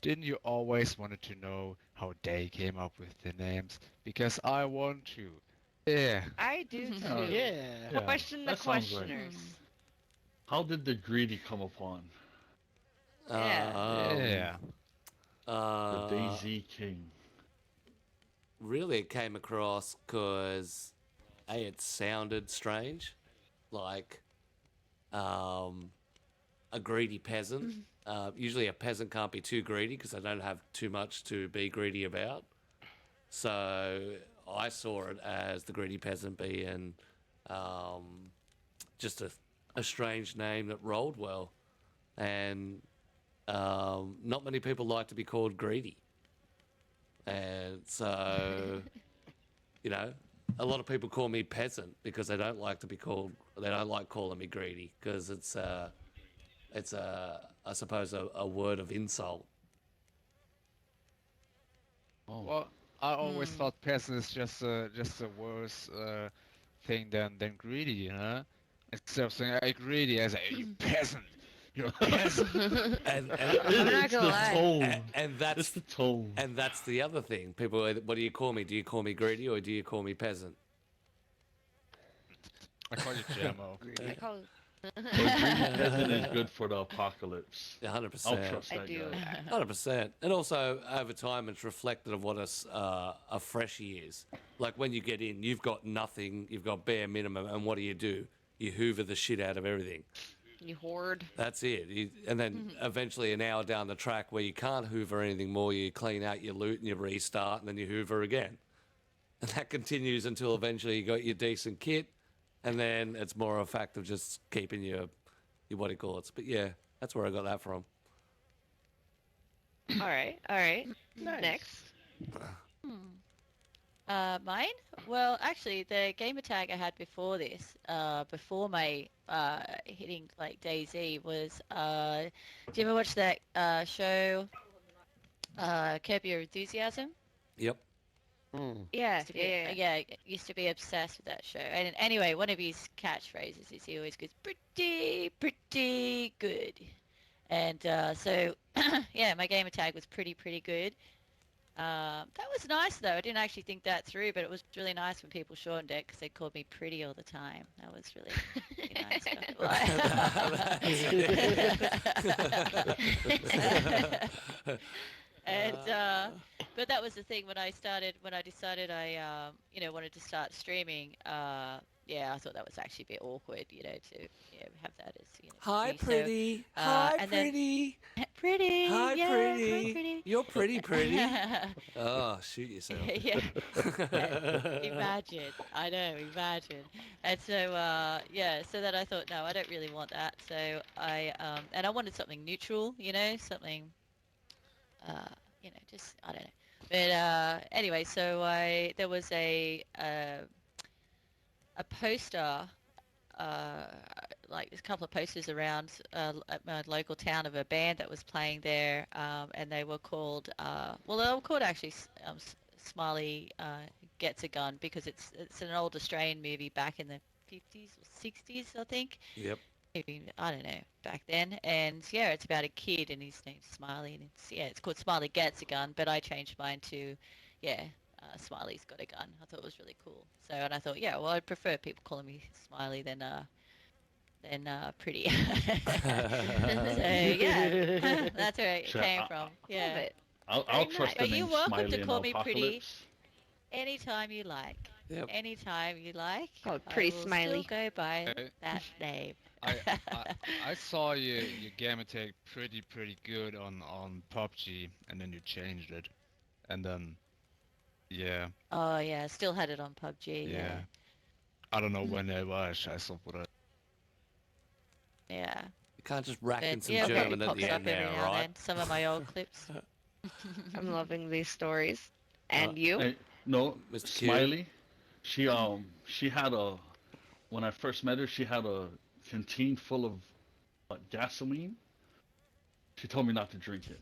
Didn't you always wanted to know how they came up with the names? Because I want to. Yeah. I do too. Oh, Yeah. Question the that sounds right. questioners. How did the greedy come upon? Yeah. The Uh, DayZ King. really, it came across because, it sounded strange. Like, a greedy peasant. Usually a peasant can't be too greedy because they don't have too much to be greedy about. So I saw it as the greedy peasant being just a strange name that rolled well. And not many people like to be called greedy. And so, you know, a lot of people call me peasant because they don't like to be called, they don't like calling me greedy because it's I suppose a word of insult. Oh. Well, I always thought peasant is just a worse thing than greedy, you know? Instead of saying I greedy, I say you peasant. You're a peasant. And I'm not It's gonna the lie. tone. and It's that's the tone. and that's the other thing. People, what do you call me? Do you call me greedy or do you call me peasant? I call you Jamo. I call Peasant is good for the apocalypse. 100%. I'll trust I that do. guy. 100%. And also, over time, it's reflected of what a freshie is. Like, when you get in, you've got nothing, you've got bare minimum, and what do? You hoover the shit out of everything. You hoard. That's it. And then eventually an hour down the track where you can't hoover anything more, you clean out your loot and you restart, and then you hoover again. And that continues until eventually you got your decent kit, and then it's more a fact of just keeping your what do you call it. But yeah, that's where I got that from. All right. Nice. Next. Mine? Well, actually, the gamer tag I had before this, before my hitting like DayZ was, do you ever watch that show, Curb Your Enthusiasm? Yep. Yeah. Used to be, used to be obsessed with that show. And anyway, one of his catchphrases is he always goes, pretty good. And so, yeah, my gamer tag was pretty good. That was nice though. I didn't actually think that through, but it was really nice when people shortened it because they called me pretty all the time. That was really, really nice. And but that was the thing when I decided I wanted to start streaming. Yeah, I thought that was actually a bit awkward, to have that as Hi, me. So, pretty. Hi, and then pretty. pretty. Hi, Yeah, pretty. pretty. You're pretty, pretty. Oh, shoot yourself. Yeah. Imagine. I know, imagine. And so, so then I thought, no, I don't really want that. So and I wanted something neutral, something, just, I don't know. But anyway, so there was a poster, like there's a couple of posters around at my local town of a band that was playing there, and they were called, they were called actually Smiley Gets a Gun because it's an old Australian movie back in the 50s or 60s, I think. Yep. Maybe, I don't know, back then. And yeah, it's about a kid and his name's Smiley, and it's called Smiley Gets a Gun, but I changed mine to, Smiley's Got a Gun. I thought it was really cool. So, and I thought, I prefer people calling me Smiley than pretty. So yeah, that's where it came from. Yeah. I'll trust the But name you're welcome Smiley to in call me pretty Apocalypse. anytime you like. Yep. Anytime you like. Call it Pretty I will Smiley. Still go by Okay. that name. I saw your gamer tag pretty good on PUBG, and then you changed it, and then Oh yeah, still had it on PUBG. yeah. I don't know when it was. I saw what Yeah. You can't just rack in But some yeah, it German probably at pops the up end every now, now and right? then. Some of my old clips. I'm loving these stories. And you? Hey, no, Mr. Q. Smiley. She had when I first met her, she had a canteen full of gasoline. She told me not to drink it.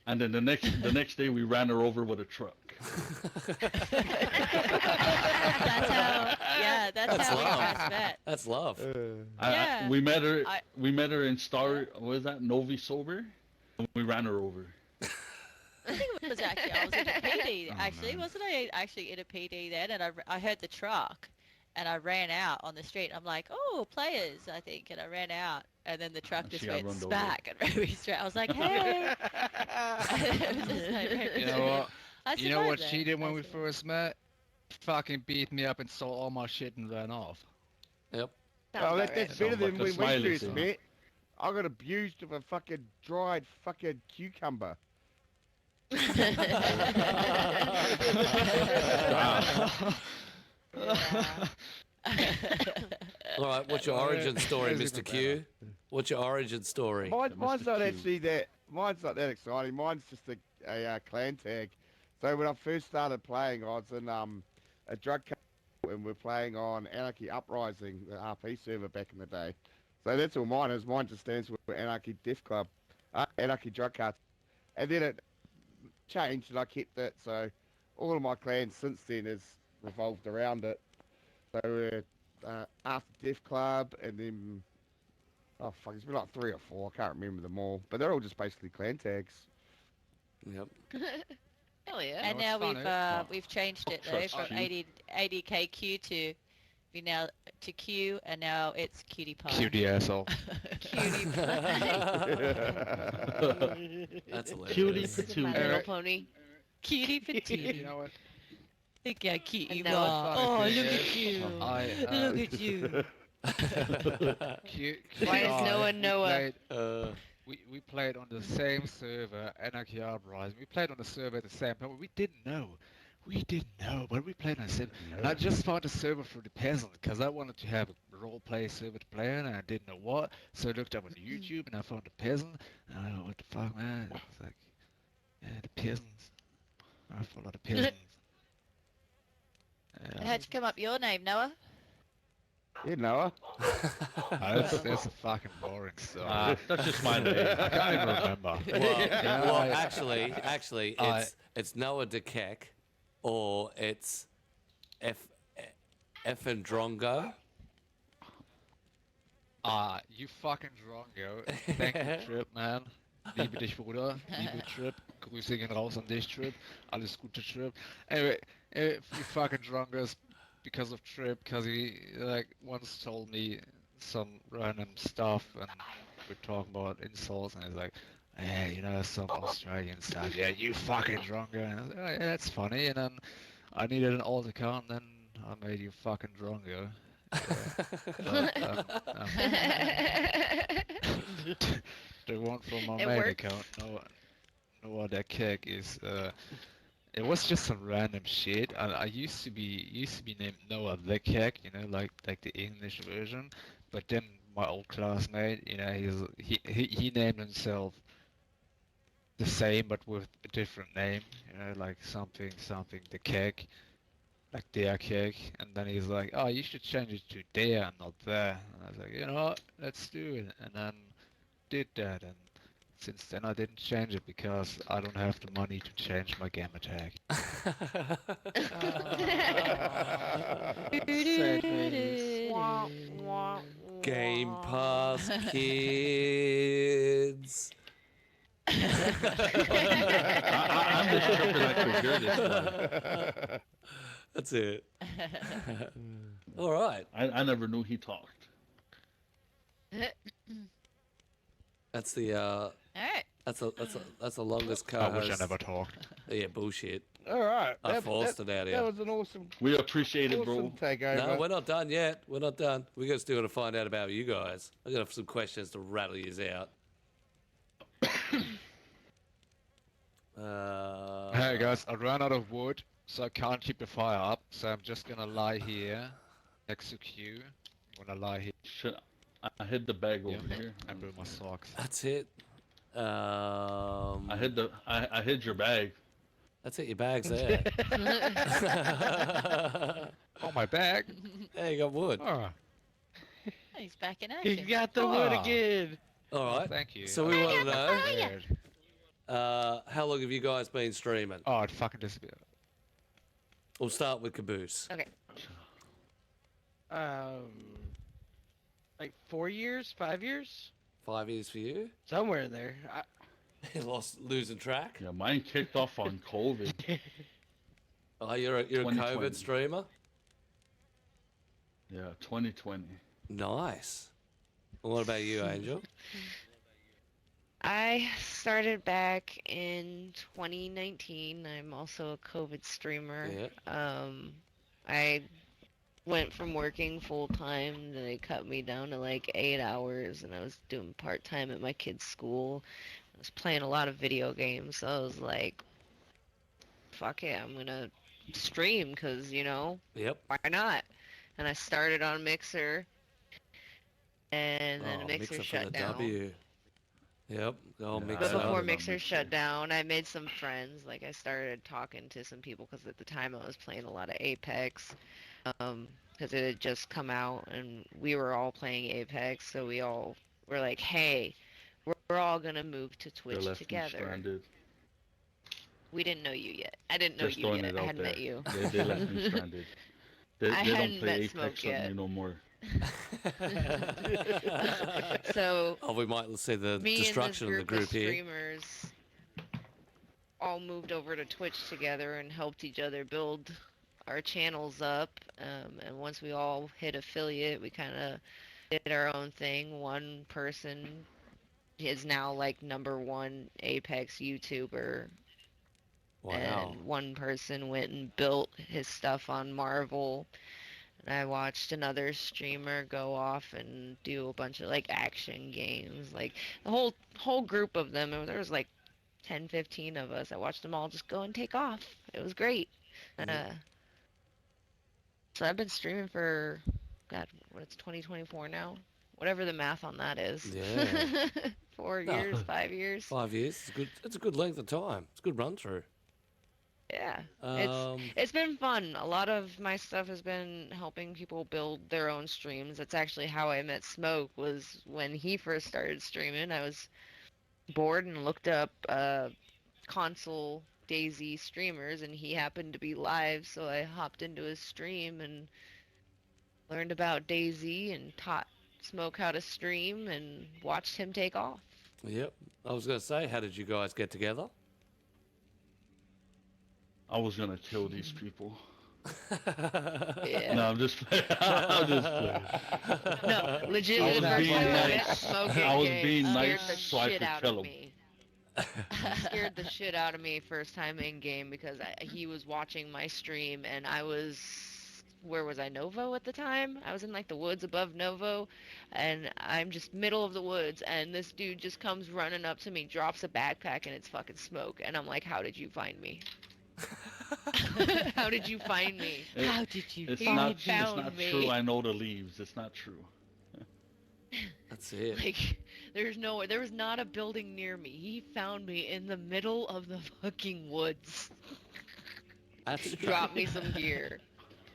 And then the next day we ran her over with a truck. That's how we love. first met. That's love. Yeah. We met her in Star. What is that? Novi Sober. And we ran her over. I think it was actually, I was in a PD, Oh, actually. man. Wasn't I actually in a PD then? And I heard the truck, and I ran out on the street. I'm like, oh, players, I think. And I ran out, and then the truck And just she got went runned over. smack and ran me straight. I was like, hey. It was just like, You know what? I You know what survived she that. did when I we survived. first met? Fucking beat me up and stole all my shit and ran off. Yep. Oh, that's Sounds better like than a when we Smiley first scene. met. I got abused with a fucking dried fucking cucumber. Yeah. All right, what's your Oh, yeah. origin story, That's Mr. even Q? What's your origin story? Mine's Mr. not Q. actually that. Mine's not that exciting. Mine's just a clan tag. So when I first started playing, I was in a drug cartel and we're playing on Anarchy Uprising, the RP server back in the day. So that's all mine is. Mine just stands for Anarchy Death Club, Anarchy Drug Cartel. And then it changed and I kept it. So all of my clans since then has revolved around it. So we're after Death Club and then oh fuck, it's been like 3 or 4. I can't remember them all, but they're all just basically clan tags. Yep. Hell yeah. And what's now funny? we've changed it though Trust from you. 80KQ to now to Q, and now it's Cutie Pie. Cutie asshole. Cutie Pie. That's hilarious. Cutie This is patootie. my little Alright. pony. Cutie You Patootie. know what? Look how cute And you now are. it's Oh, funny look thing at you. I, Look at you. Why is Noah Noah? We played on the same server, Anarchy Uprising. We played on the server at the same time. We didn't know. But we played on the server. And I just found a server for the peasant because I wanted to have a role-play server to play on, and I didn't know what. So I looked up on YouTube and I found the peasant. And I thought, what the fuck, man? It's like, yeah, the peasants. I follow the peasants. How'd you come up your name, Noah? Yeah, Noah. That's a fucking boring story. That's just my name. I can't even remember. Well, actually, it's Noah DeKeck, or it's F and Drongo. You fucking drongo. Thank you, Trip, man. Liebe dich, Bruder. Liebe Trip. Grüße gehen raus an dich, Trip. Alles Gute, Trip. Anyway, we fucking drunk us because of Trip, because he like once told me some random stuff, and we're talking about insults, and he's like, "Hey, you know some Australian stuff. Yeah, you fucking drunker." And I was like, "Oh, yeah, that's funny." And then I needed an alt account, and then I made you fucking drunker. Yeah. The one from my It main works. account, no that kick is it was just some random shit. I used to be named Noah the Kick, you know, like the English version. But then my old classmate, you know, he named himself the same but with a different name, you know, like something the Kick, like der Kick. And then he's like, oh, you should change it to der and not there. And I was like, you know what, let's do it. And then did that, and since then I didn't change it because I don't have the money to change my gamer tag. Sad face. Wah, wah, Game wah. Pass kids. I'm just tripping I could hear this guy. That's it. All right. I never knew he talked. That's the All right. that's the longest I co-host. wish I never talked. Yeah, bullshit. All right. I forced it out That here. was an awesome, We appreciate it, bro. awesome takeover. No, we're not done yet. We're not done. We still got to find out about you guys. I got some questions to rattle you out. Hey guys, I ran out of wood, so I can't keep the fire up, so I'm just gonna lie here next to Q. I'm gonna lie here Shit, I hid the bag over here. and bring my socks. That's it. I hid your bag. That's it. Your bag's there. Oh, my bag! Hey, you got wood. Oh, He's back in He action. got the wood Ah. again. All right. thank you. So we want to know, Weird. how long have you guys been streaming? Oh, it fucking disappeared. We'll start with Kabooce. Okay. Like 4 years, 5 years, 5 years for you. somewhere in there. Losing track. Yeah, mine kicked off on COVID. Oh, you're a 2020. COVID streamer. Yeah, 2020. Nice. Well, what about you, Angel? I started back in 2019. I'm also a COVID streamer. Yeah. I went from working full time, then they cut me down to like 8 hours, and I was doing part time at my kid's school. I was playing a lot of video games, so I was like, fuck it, I'm gonna stream, because, you know, Yep. why not? And I started on Mixer, and then Mixer for shut the down. W. Yep. Go Yeah, Mixer. But before on Mixer Mixer. shut down, I made some friends. Like, I started talking to some people because at the time I was playing a lot of Apex, because it had just come out and we were all playing Apex. So we all were like, "Hey, we're all gonna move to They Twitch left me together." stranded. We didn't know you yet. I didn't know Just you throwing yet. it I out hadn't there. met you. They left me stranded. They I don't hadn't play met Apex Smoke with yet. me no more. So Oh, we might see the me and this destruction of the group group of here. streamers all moved over to Twitch together and helped each other build our channels up. And once we all hit affiliate, we kind of did our own thing. One person is now like #1 Apex YouTuber, Wow. and one person went and built his stuff on Marvel. And I watched another streamer go off and do a bunch of like action games, like the whole group of them. And there was like 10, 15 of us. I watched them all just go and take off. It was great. So I've been streaming for, God, it's 2024 now? Whatever the math on that is. Yeah. 4 No. years, 5 years. 5 years. It's good. It's a good length of time. It's a good run through. Yeah. Um, It's been fun. A lot of my stuff has been helping people build their own streams. That's actually how I met Smoke, was when he first started streaming. I was bored and looked up console DayZ streamers, and he happened to be live, so I hopped into his stream and learned about DayZ and taught Smoke how to stream and watched him take off. Yep. I was going to say, how did you guys get together? I was gonna kill these people. Yeah. No, I'm just playing. I'm just playing. No, legit. I was The first being time I met nice. Smoking I was Game being scared nice the so I shit could out kill of him. me. He scared the shit out of me first time in game because he was watching my stream and I was, where was I, Novo at the time? I was in like the woods above Novo and I'm just middle of the woods and this dude just comes running up to me, drops a backpack and it's fucking Smoke and I'm like, how did you find me? How did you find me? How did you It's find not. me? It's found not me. true. I know the leaves. It's not true. That's it. Like, there was not a building near me. He found me in the middle of the fucking woods. That's Dropped me some gear.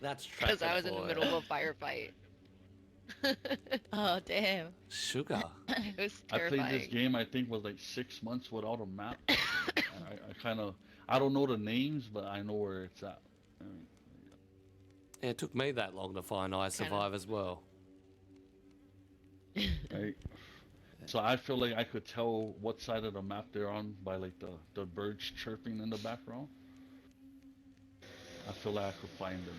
That's Because I was tracker in the for middle you. of a firefight. Oh, damn. Sugar. It was I played this terrifying. game. I think was like 6 months without a map. And I kind of. I don't know the names, but I know where it's at. I mean, Yeah, it took me that long to find I Survive as well. right. So I feel like I could tell what side of the map they're on by like the birds chirping in the background. I feel like I could find them.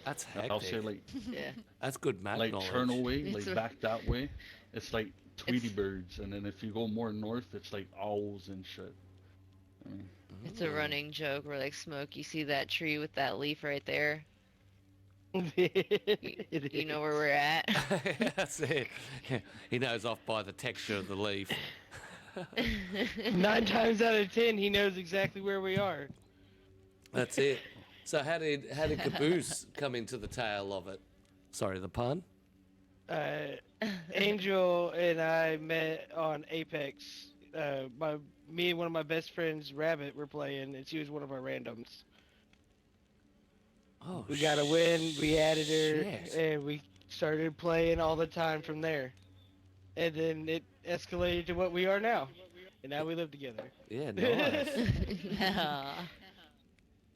That's I'll say hectic. like Yeah. That's good map knowledge. turn away, It's like a- back that way. It's like Tweety It's- birds, and then if you go more north, it's like owls and shit. I mean, It's a running joke where like, Smoke, you see that tree with that leaf right there? You know where we're at? That's it. He knows off by the texture of the leaf. 9 times out of 10, he knows exactly where we are. That's it. So how did Kabooce come into the tale of it? Sorry, the pun. Angel and I met on Apex. Me and one of my best friends, Rabbit, were playing, and she was one of our randoms. Oh, We got a win, we added her, shit. and we started playing all the time from there. And then it escalated to what we are now. And now we live together. Yeah, nice. Aw.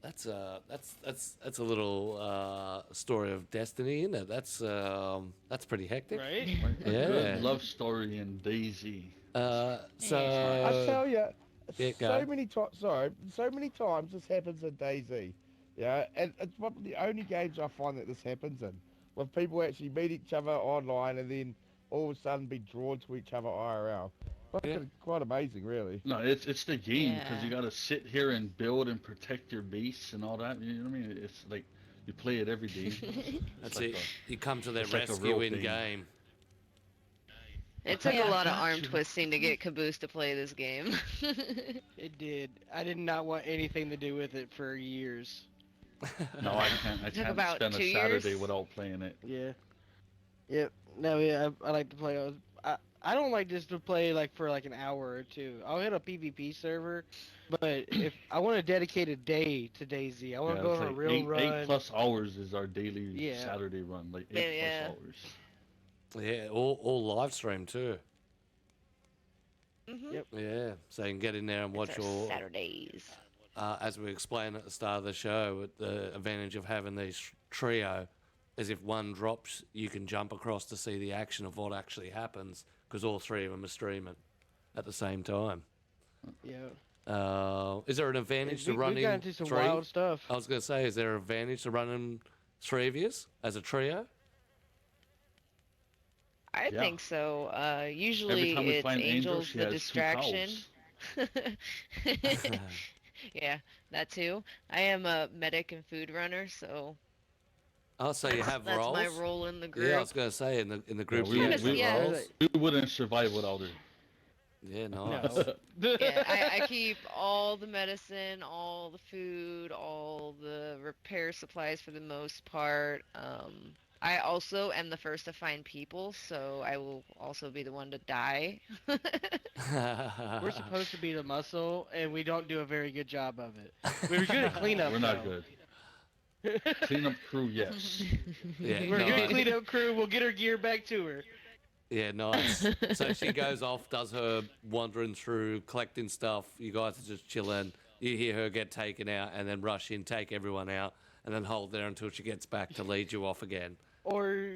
That's a little story of destiny, isn't it? That's pretty hectic. Right? a Yeah. good love story in DayZ. So I tell you, yeah, so go. many times. Sorry, so many times this happens in DayZ. Yeah, and it's one of the only games I find that this happens in, when people actually meet each other online and then all of a sudden be drawn to each other IRL. Fucking quite amazing, really. No, it's the game because you Yeah. gotta sit here and build and protect your base and all that. You know what I mean? It's like you play it every day. That's like it. You come to their it's like a rescue real in thing. game. It took Yeah. a lot of arm twisting to get Kabooce to play this game. It did. I did not want anything to do with it for years. No, I can't. I Took can't about spend 2 a Saturday years. without playing it. Yeah. Yep. No, yeah, I like to play. I don't like just to play like for like an hour or two. I'll hit a PvP server, but if I want to dedicate a day to DayZ, I want to go it's on a like real eight, run. 8+ hours is our daily Yeah. Saturday run. Like Yeah, 8+ yeah. hours. Yeah, all live stream too. Mhm. Yep. Yeah, so you can get in there and watch It's our all. Saturdays. As we explained at the start of the show, the advantage of having these trio is if one drops, you can jump across to see the action of what actually happens because all three of them are streaming at the same time. Yeah. Is there an advantage to We running got into some three? wild stuff. I was going to say, is there an advantage to running three of yous as a trio? I Yeah. think so. Every Usually time we it's find Angel, Angel's she the has 2 distraction. cows. Yeah, that too. I am a medic and food runner, so Oh, so you have that's roles? my role in the group. Yeah, I was going to say in the group we- you Kinda, have two yeah. roles. We wouldn't survive without her. Yeah, nice. No. Yeah, I keep all the medicine, all the food, all the repair supplies for the most part. I also am the first to find people, so I will also be the one to die. We're supposed to be the muscle, and we don't do a very good job of it. We're good at cleanup. We're not though. good. Cleanup crew, yes. Yeah, We're a good nice. cleanup crew. We'll get her gear back to her. Yeah, nice. So she goes off, does her wandering through, collecting stuff. You guys are just chilling. You hear her get taken out, and then rush in, take everyone out, and then hold there until she gets back to lead you off again. Or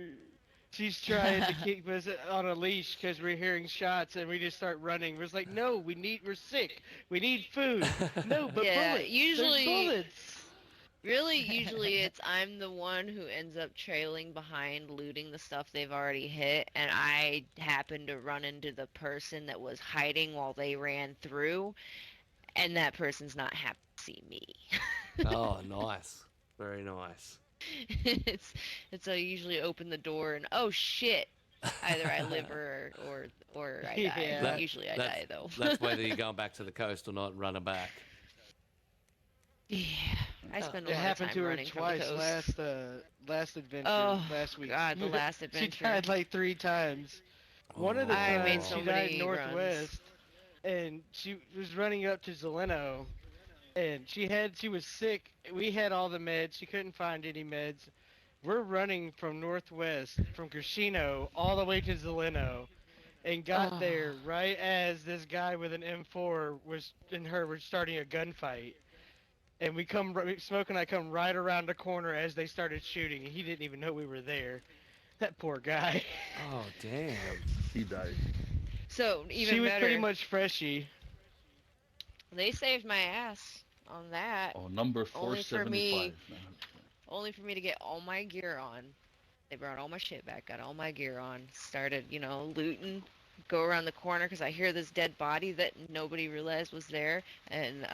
She's trying to keep us on a leash because we're hearing shots and we just start running. We're just like, no, we're sick. We need food. No, but Yeah, bullets. usually- There's bullets. Really, usually it's I'm the one who ends up trailing behind, looting the stuff they've already hit, and I happen to run into the person that was hiding while they ran through, and that person's not happy to see me. Oh, nice. Very nice. it's I usually open the door and oh shit, either I live or I die. Yeah. Usually I die though. That's whether you're going back to the coast or not and running back. Yeah, I spend a It lot of happened time to her running from twice the coast. last adventure Oh, last week. God, the last She adventure. died like 3 times. One of the I made times so she died many northwest, and she was running up to Zeleno, and she was sick. We had all the meds. She couldn't find any meds. We're running from northwest, from Crescino, all the way to Zeleno, and got there right as this guy with an M4 were starting a gunfight. And Smoke and I come right around the corner as they started shooting, and he didn't even know we were there. That poor guy. Oh, damn. He died. So even She was better, pretty much freshie. they saved my ass on that. Oh, number Only for me. 475. Only for me to get all my gear on. They brought all my shit back, got all my gear on, started, looting, go around the corner because I hear this dead body that nobody realized was there, and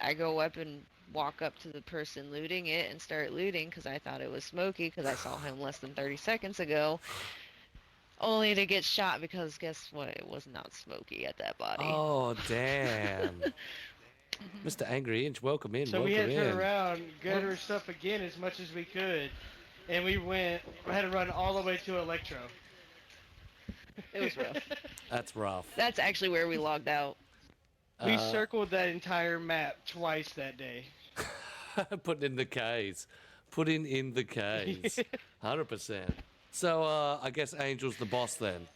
I go up and walk up to the person looting it and start looting because I thought it was Smokey because I saw him less than 30 seconds ago, only to get shot because guess what? It was not Smokey at that body. Oh, damn. Mr. Angry Inch, welcome in. So welcome we had to in. turn around, get her stuff again as much as we could, and we had to run all the way to Electro. It was rough. That's rough. That's actually where we logged out. We Uh, circled that entire map twice that day. Putting in the K's. Putting in the K's. 100%. So, I guess Angel's the boss then.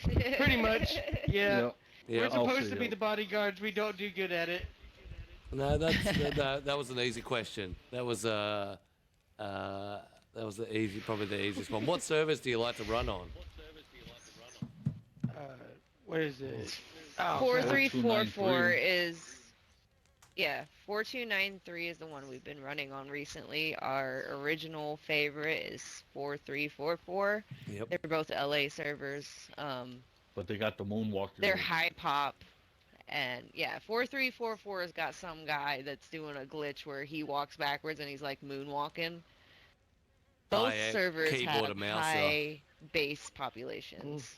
Pretty much, yeah. Yep. Yeah. We're I'll supposed see to be you. the bodyguards. We don't do good at it. No, that was an easy question. That was probably the easiest one. What service do you like to run on? What is it? Oh, 4344 is 4293 is the one we've been running on recently. Our original favorite is 4344. Yep. They're both LA servers. But they got the moonwalker. They're high pop, and 4344 has got some guy that's doing a glitch where he walks backwards and he's like moonwalking. Both yeah, servers keyboard have and mouse, high base populations.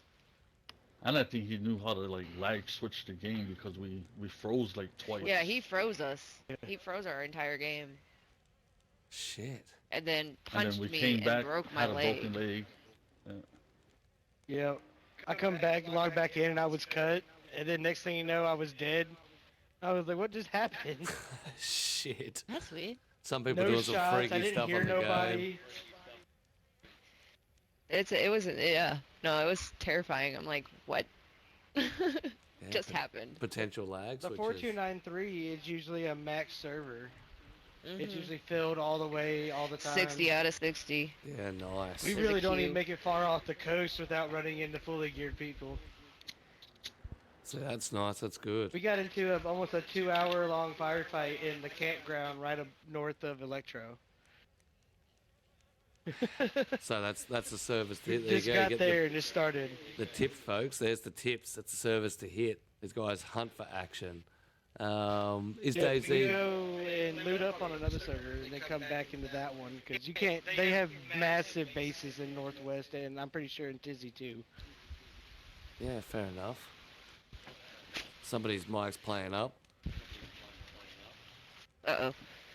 And I think he knew how to lag switch the game because we froze twice. Yeah, he froze us. He froze our entire game, Shit. and then And punched then we me came and back, broke my had a leg. broken leg. Yeah. I come back, log back in, and I was cut. And then next thing you know, I was dead. I was like, what just happened? Shit. That's weird. Some people No doing some shots. I freaky didn't stuff hear on the nobody. game. It was terrifying. I'm like, what? Yeah, Just happened. Potential lags. The which 4293 is usually a max server. It's Mhm. usually filled all the way, all the time. 60 out of 60. Yeah, nice. We There's really a don't queue. even make it far off the coast without running into fully geared people. So that's nice. That's good. We got into almost a 2-hour-long firefight in the campground right up north of Electro. So that's the service. We There you just go. got Get there and just started. the tips, folks. There's the tips. That's the service to hit. These guys hunt for action. Is Yeah, we DayZ? go and loot up on another server and then come back into that one because you can't. They have massive bases in Northwest and I'm pretty sure in Tizzy too. Yeah, fair enough. Somebody's mic's playing up. Uh-oh.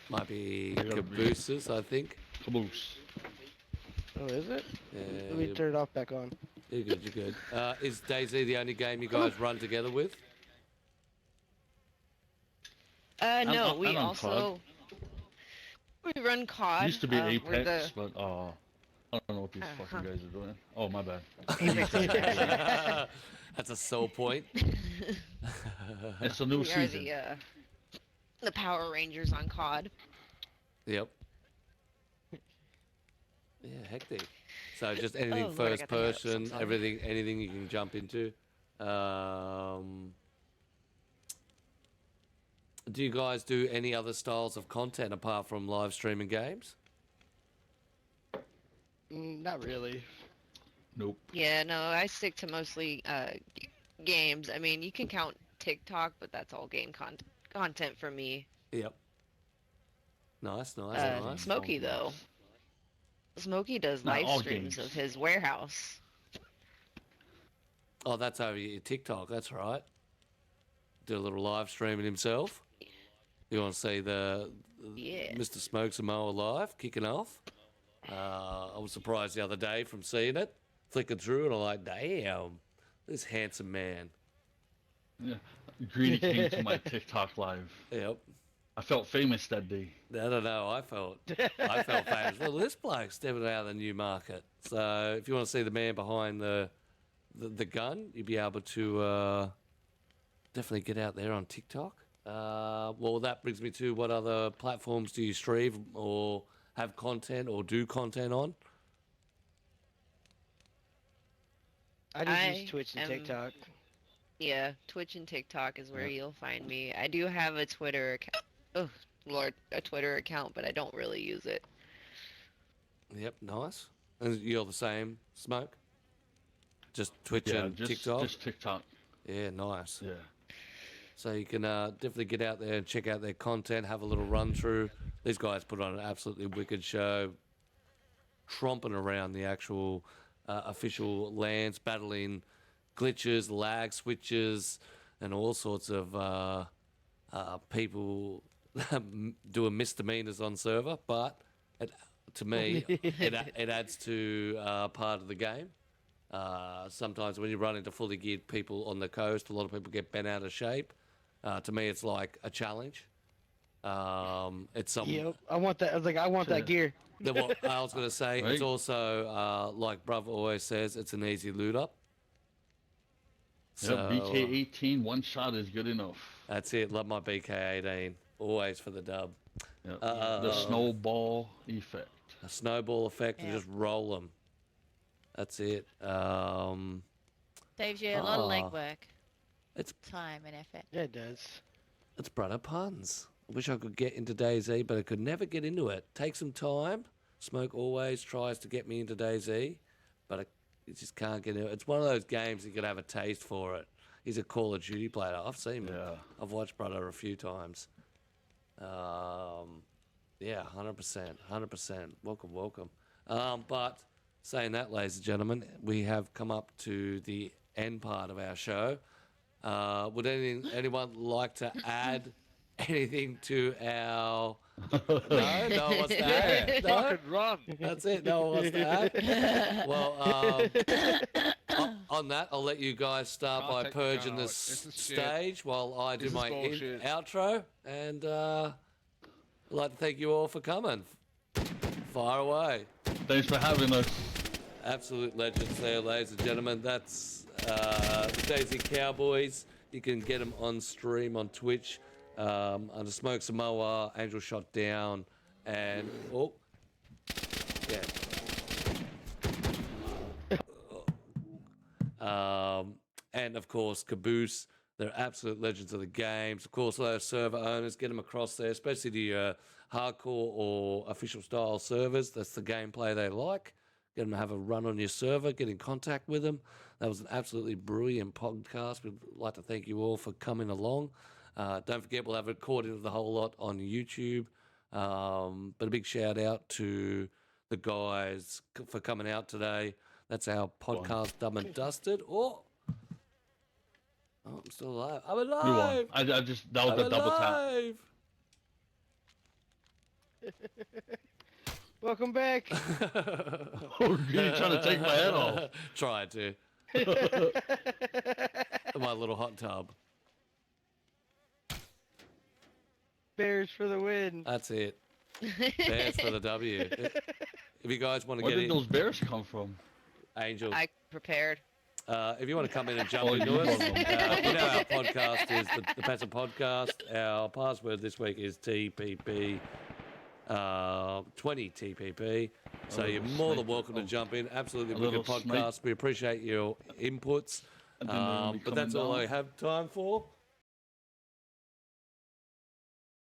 Might be gotta Kabooce's, I think. Kabooce. Oh, is it? Yeah, Let me turn it off back on. you're good. You're good. Is DayZ the only game you guys run together with? No, I'm we on also we run COD. Used to be we're Apex, the- but I don't know what these fucking guys are doing. Oh, my bad. That's a sore point. It's a new we are season. the Power Rangers on COD. Yep. Yeah, hectic. So just anything Oh, Lord, I first got the hiccups, I'm person, sorry. anything you can jump into. Do you guys do any other styles of content apart from live streaming games? Not really. Nope. Yeah, no, I stick to mostly games. I mean, you can count TikTok, but that's all game content for me. Yep. Nice. Smokey though. Smokey does Not live all streams games. of his warehouse. Oh, that's over your TikTok. That's right. Do a little live streaming himself. You want to see the Yeah. Mr. Smokesamoa live kicking off? I was surprised the other day from seeing it, flicking through, and I'm like, damn, this handsome man. Yeah. Greedy came to my TikTok live. Yep. I felt famous that day. I don't know. I felt famous. Well, this bloke stepping out of the new market. So if you want to see the man behind the gun, you'll be able to definitely get out there on TikTok. Well, that brings me to what other platforms do you stream or have content or do content on? I just use Twitch and am- TikTok. Yeah, Twitch and TikTok is where you'll find me. I do have a Twitter account. Oh, Lord, a Twitter account, but I don't really use it. Yep, nice. And you're the same, Smoke? Just Twitch Yeah, and just TikTok? Just TikTok. Yeah, nice. Yeah. So you can definitely get out there and check out their content, have a little run through. These guys put on an absolutely wicked show, tromping around the actual official lands, battling glitches, lag switches, and all sorts of people doing misdemeanors on server. But to me, it adds to part of the game. Sometimes when you run into fully geared people on the coast, a lot of people get bent out of shape. To me, it's like a challenge. It's something. Yep, I want that. I was like, I want that gear. What I was going to say, Right. it's also, like Brother always says, it's an easy loot up. So, Yep, BK18, one shot is good enough. that's it. Love my BK18. Always for the dub. Yep. The snowball effect. A snowball effect and Yeah. just roll them. That's it. Saves you a lot of Ah. legwork. It's Time and effort. Yeah, it does. It's brother puns. I wish I could get into DayZ, but I could never get into it. Take some time. Smoke always tries to get me into DayZ, but I just can't get into it. It's one of those games you could have a taste for it. He's a Call of Duty player. I've seen him. Yeah. I've watched brother a few times. Yeah, 100%. 100%. Welcome. But saying that, ladies and gentlemen, we have come up to the end part of our show. Would anyone like to add anything to our... No one wants to add. No? Fucking run. That's it. No one wants to add. Well, on that, I'll let you guys start Can't by take the purging gun the out. This is shit. stage while I do This is my bullshit. outro. And I'd like to thank you all for coming. Fire away. Thanks for having us. Absolute legends there, ladies and gentlemen. That's the DayZ Cowboys. You can get them on stream on Twitch under Smokesamoa, Angelshotdown, and and of course Kabooce. They're absolute legends of the games. Of course, those server owners, get them across there, especially the hardcore or official style servers. That's the gameplay they like. Get them to have a run on your server, get in contact with them. That was an absolutely brilliant podcast. We'd like to thank you all for coming along. Don't forget, we'll have a recording of the whole lot on YouTube. But a big shout out to the guys for coming out today. That's our podcast, Dumb and Dusted. Oh, I'm still alive. I'm We won. alive. I just, that was I'm a double tap. alive. Welcome back. Oh, you're trying to take my head off. Tried to. My little hot tub. Bears for the win. That's it. Bears for the W. If you guys want to Where get did in, those bears come from? Angel. I prepared. If you want to come in and jump Oh, into you us, love them. you know our podcast is the Peasant Podcast. Our password this week is TPP 20 TPP. So A you're little more than sniper. welcome to jump in. Absolutely A wicked little podcast. We appreciate your inputs. And then when we But coming that's all down- I have time for.